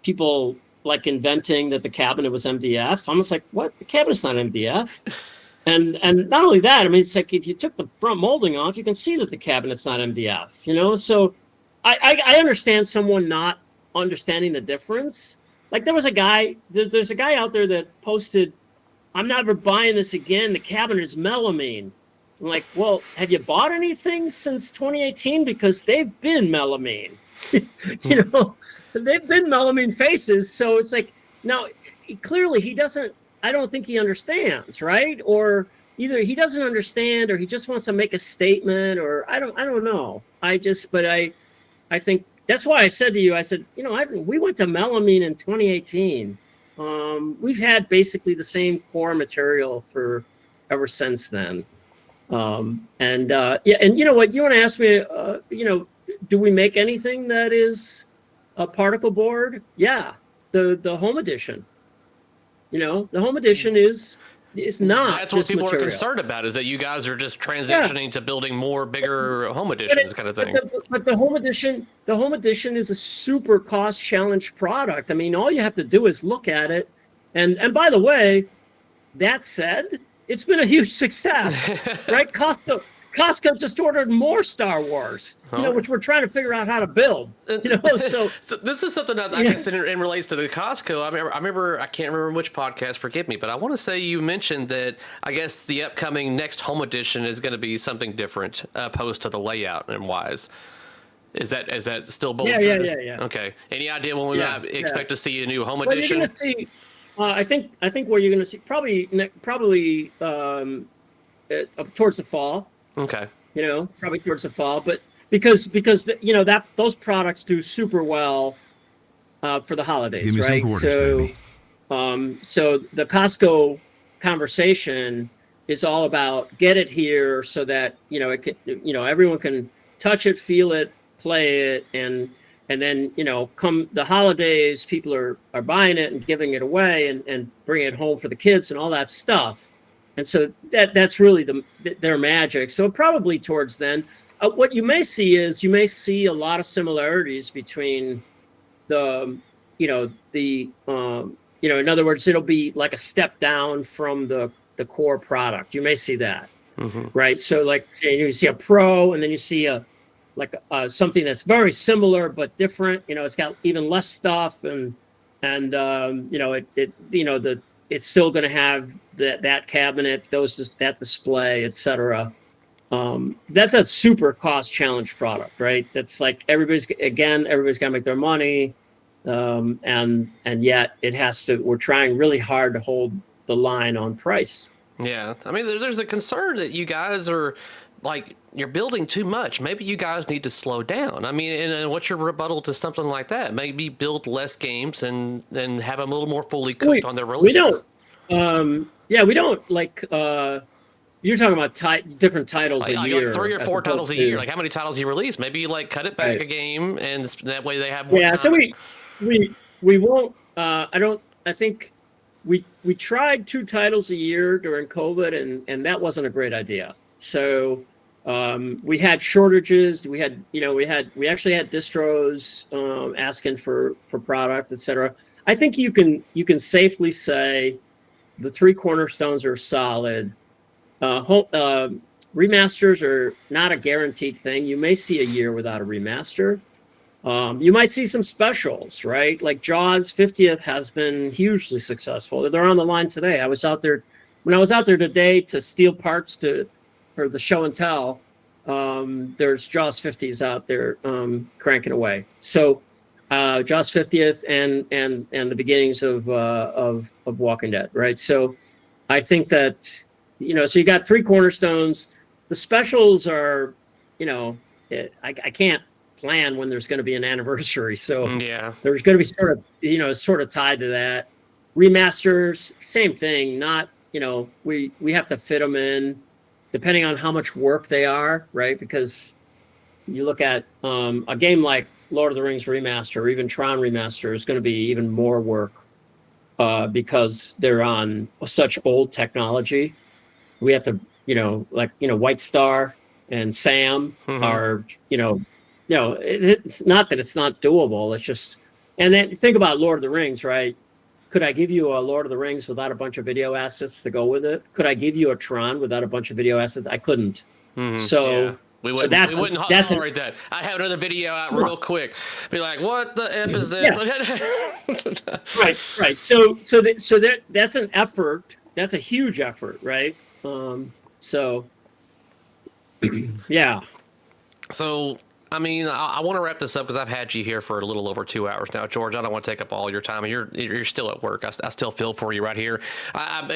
people like inventing that the cabinet was MDF. I'm just like, what? The cabinet's not MDF. And not only that, I mean, it's like, if you took the front molding off, you can see that the cabinet's not MDF, So I understand someone not understanding the difference. Like, there's a guy out there that posted, I'm never buying this again. The cabinet is melamine. I'm like, well, have you bought anything since 2018? Because they've been melamine. They've been melamine faces. So it's like, now, clearly I don't think he understands, right? Or either he doesn't understand, or he just wants to make a statement, or I don't know. I think that's why I said to you, we went to melamine in 2018. we've had basically the same core material for ever since then. And you know what? You want to ask me? Do we make anything that is a particle board? Yeah, the home edition. The home edition is not. That's what this people material. are concerned about, is that you guys are just transitioning to building more bigger home editions kind of thing. But the home edition is a super cost challenged product. I mean, all you have to do is look at it. And by the way, that said, it's been a huge success, right? Costco just ordered more Star Wars, which we're trying to figure out how to build. So this is something that I guess in relates to the Costco. I remember I can't remember which podcast. Forgive me, but I want to say you mentioned that I guess the upcoming next home edition is going to be something different, opposed to the layout and wise. Is that still bold? Yeah. Okay. Any idea when we might expect to see a new home Well, edition? you're going to see. I think what you're going to see probably towards the fall. Okay. Probably towards the fall, but because that those products do super well for the holidays, Give me right? some quarters, baby. So the Costco conversation is all about get it here so that it can, everyone can touch it, feel it, play it, and then come the holidays, people are buying it and giving it away and bringing it home for the kids and all that stuff. And so that's really their magic. So probably towards then, what you may see is a lot of similarities between in other words, it'll be like a step down from the core product. You may see that, right? So like say you see a Pro, and then you see something that's very similar but different. It's got even less stuff, and it's still going to have that cabinet, that display, etc. That's a super cost challenge product, right? That's like everybody's got to make their money, and yet it has to. We're trying really hard to hold the line on price. Yeah, I mean, there's a concern that you guys are you're building too much. Maybe you guys need to slow down. I mean, and what's your rebuttal to something like that? Maybe build less games and have them a little more fully cooked on their release. We don't. We don't you're talking about different titles a year. Like 3 or 4 titles a year. Like how many titles you release? Maybe you cut it back a game, and that way they have more time. So we won't. I think we tried 2 titles a year during COVID, and that wasn't a great idea. So we had shortages. We actually had distros asking for product, etc. I think you can safely say the 3 cornerstones are solid. Remasters are not a guaranteed thing. You may see a year without a remaster. You might see some specials, right? Like Jaws 50th has been hugely successful. They're on the line today. I was out there today to steal parts for the show and tell. There's Jaws 50s out there cranking away. So Jaws 50th and the beginnings of Walking Dead, right? So I think that so you got 3 cornerstones. The specials are, I can't plan when there's going to be an anniversary, so there's going to be sort of tied to that. Remasters, same thing. Not we have to fit them in depending on how much work they are, right? Because you look at a game like Lord of the Rings Remaster or even Tron Remaster is going to be even more work because they're on such old technology. We have to, White Star and Sam are, it's not that it's not doable. It's just, and then think about Lord of the Rings, right? Could I give you a Lord of the Rings without a bunch of video assets to go with it? Could I give you a Tron without a bunch of video assets? I couldn't. So we wouldn't tolerate that. I have another video out real quick. Be like, what the F is this? Right. So that's an effort. That's a huge effort, right? Yeah. So I mean, I want to wrap this up because I've had you here for a little over 2 hours now, George. I don't want to take up all your time, and you're still at work. I still feel for you right here.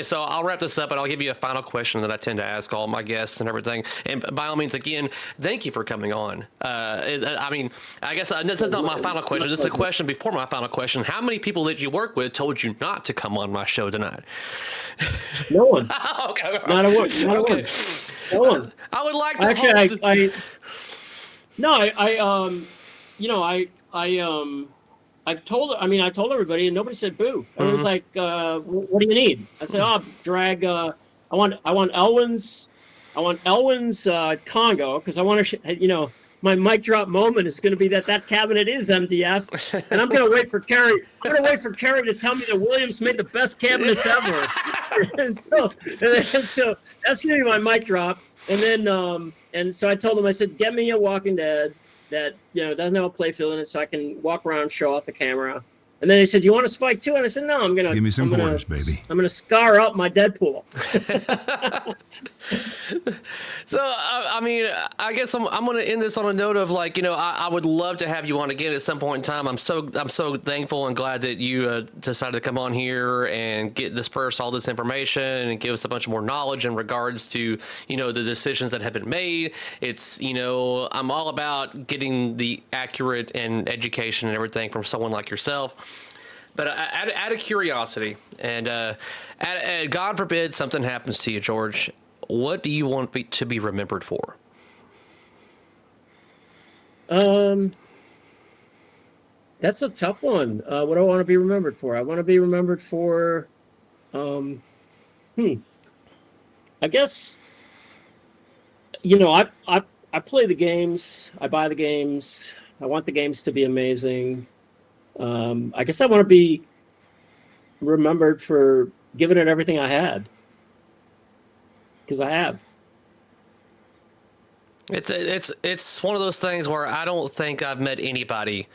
So I'll wrap this up, and I'll give you a final question that I tend to ask all my guests and everything. And by all means, again, thank you for coming on. I mean, I guess this is not my final question. This is a question before my final question. How many people that you work with told you not to come on my show tonight? No one. Okay. Not a one. Not Okay. a one. No one. I would like to Actually, I told everybody, and nobody said boo. And it was like, what do you need? I said, drag. I want Elwin's Congo, because I want to, my mic drop moment is going to be that cabinet is MDF, and I'm going to wait for Kerry. I'm going to wait for Kerry to tell me that Williams made the best cabinets ever. and so that's going to be my mic drop. And then, and so I told him, I said, get me a Walking Dead that doesn't have a playfield in it, so I can walk around, show off the camera. And then they said, "Do you want a Spike too?" And I said, "No, I'm gonna give me some quarters, baby. I'm gonna scar up my Deadpool." So, I mean, I guess I'm going to end this on a note of I would love to have you on again at some point in time. I'm so thankful and glad that you decided to come on here and disperse all this information and give us a bunch more knowledge in regards to, the decisions that have been made. It's, I'm all about getting the accurate and education and everything from someone like yourself. But out of curiosity, and God forbid something happens to you, George, what do you want to be remembered for? That's a tough one. What do I want to be remembered for? I want to be remembered for, I guess, I play the games. I buy the games. I want the games to be amazing. I guess I want to be remembered for giving it everything I had. Because I have. It's one of those things where I don't think I've met anybody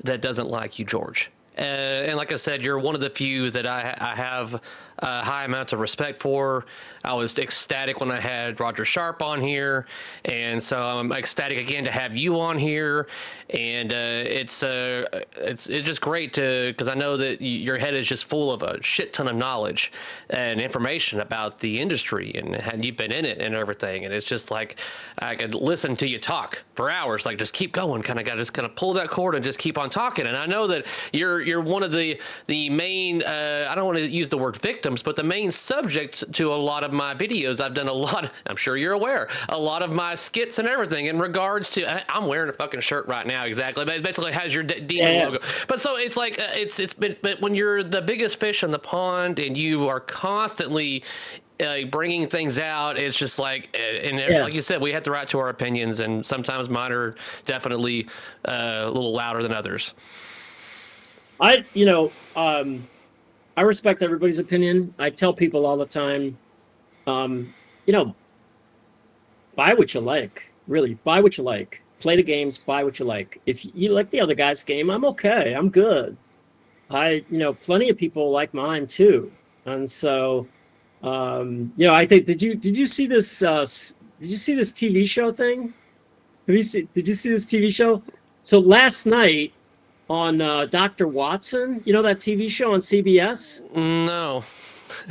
that doesn't like you, George. And like I said, you're one of the few that I have high amounts of respect for. I was ecstatic when I had Roger Sharp on here, and so I'm ecstatic again to have you on here. And it's just great because I know that your head is just full of a shit ton of knowledge and information about the industry, and you've been in it and everything. And it's just like I could listen to you talk for hours, like just keep going, kind of pull that cord and just keep on talking. And I know that you're one of the main I don't want to use the word victims, but the main subject to a lot of my videos. I've done a lot, I'm sure you're aware, a lot of my skits and everything in regards to, I'm wearing a fucking shirt right now, exactly, but it basically has your demon logo. But so it's like, it's been, but when you're the biggest fish in the pond and you are constantly bringing things out, it's just like, like you said, we have the right to our opinions, and sometimes mine are definitely a little louder than others. I respect everybody's opinion. I tell people all the time, buy what you like. Really, buy what you like. Play the games, buy what you like. If you like the other guy's game, I'm okay. I'm good. Plenty of people like mine too. And so, I think, did you see this? Did you see this TV show thing? Did you see this TV show? So last night on Dr. Watson, that TV show on CBS? No.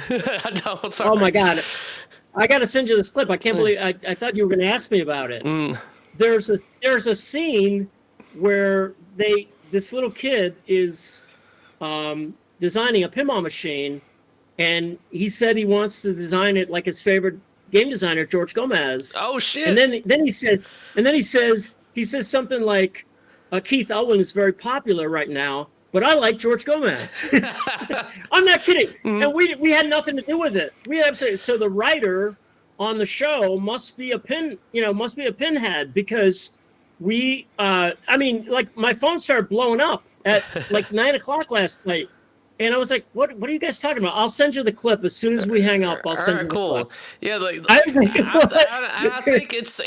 No, sorry. Oh my God. I got to send you this clip. I can't believe I thought you were going to ask me about it. There's a scene where this little kid is designing a pinball machine, and he said he wants to design it like his favorite game designer, George Gomez. Oh shit. And then he says something like, Keith Elwin is very popular right now, but I like George Gomez. I'm not kidding. And we had nothing to do with it. So the writer on the show must be a pinhead, because my phone started blowing up at like 9:00 last night. And I was like, what are you guys talking about? I'll send you the clip as soon as we hang up. I'll send you the clip. Yeah, I was like, I think it's.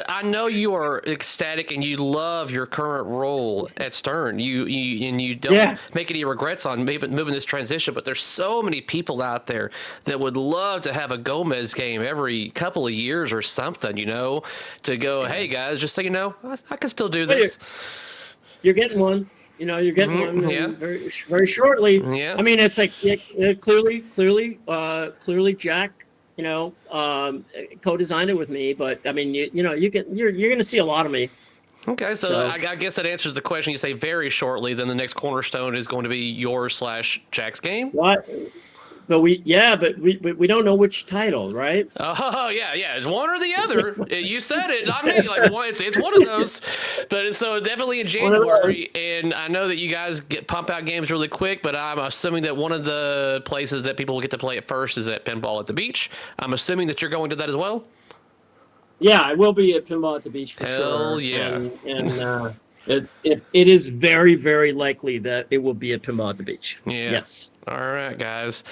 I know you are ecstatic and you love your current role at Stern. You don't make any regrets on moving this transition. But there's so many people out there that would love to have a Gomez game every couple of years or something. To go, hey guys, just so you know, I can still do this. You're getting one. You're getting one very, very shortly. Yeah. I mean, it's like clearly, Jack, co-designed it with me. But I mean, you're going to see a lot of me. Okay, so I guess that answers the question. You say very shortly, then the next cornerstone is going to be yours / Jack's game. What? But we don't know which title, right? Oh yeah, it's one or the other. You said it, not me. Like it's one of those. But so definitely in January, and I know that you guys pump out games really quick. But I'm assuming that one of the places that people will get to play it first is at Pinball at the Beach. I'm assuming that you're going to that as well. Yeah, I will be at Pinball at the Beach for Hell sure. Yeah! And it is very, very likely that it will be at Pinball at the Beach. Yeah. Yes. All right, guys.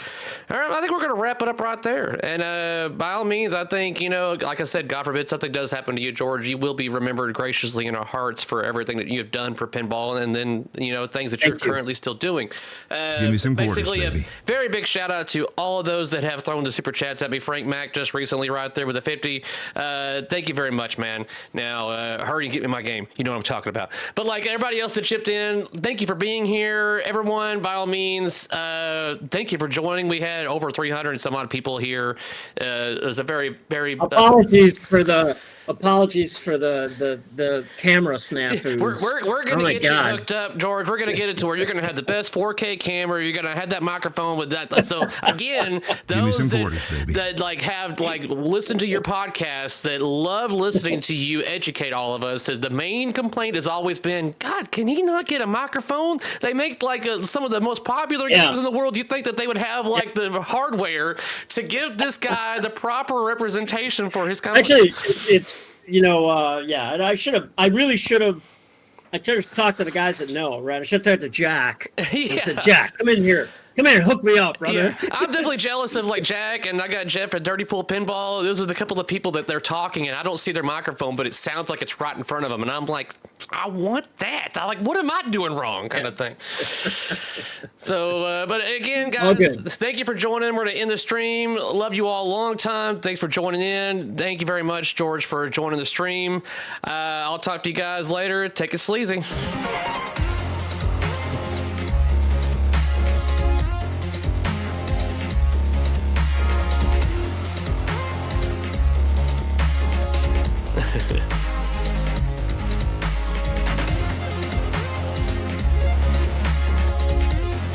All right, I think we're going to wrap it up right there. And by all means, I think, like I said, God forbid something does happen to you, George, you will be remembered graciously in our hearts for everything that you have done for pinball and then, things that you're currently still doing. Give me some quarters, basically, baby. A very big shout out to all of those that have thrown the super chats at me. Frank Mack just recently right there with a 50. Thank you very much, man. Now, hurry and get me my game. You know what I'm talking about. But like everybody else that chipped in, thank you for being here. Everyone, by all means, thank you for joining. We had over 300 and some odd people here. It was a very, very apologies for the camera snafus. We're gonna get you hooked up, George. We're gonna get it to where you're gonna have the best 4K camera. You're gonna have that microphone with that. So again, those that have listen to your podcast, that love listening to you educate all of us. The main complaint has always been, God, can he not get a microphone? They make some of the most popular games in the world. You think that they would have the hardware to give this guy the proper representation for his company? Actually, it's and I really should have talked to the guys that know, right? I should have talked to Jack. I said, Jack, come in here. Come here and hook me up, brother. Yeah. I'm definitely jealous of Jack, and I got Jeff at Dirty Pool Pinball. Those are the couple of people that they're talking, and I don't see their microphone, but it sounds like it's right in front of them. And I'm like, I want that. What am I doing wrong kind of thing. So, but again, guys, thank you for joining. We're going to end the stream. Love you all a long time. Thanks for joining in. Thank you very much, George, for joining the stream. I'll talk to you guys later. Take it sleazy.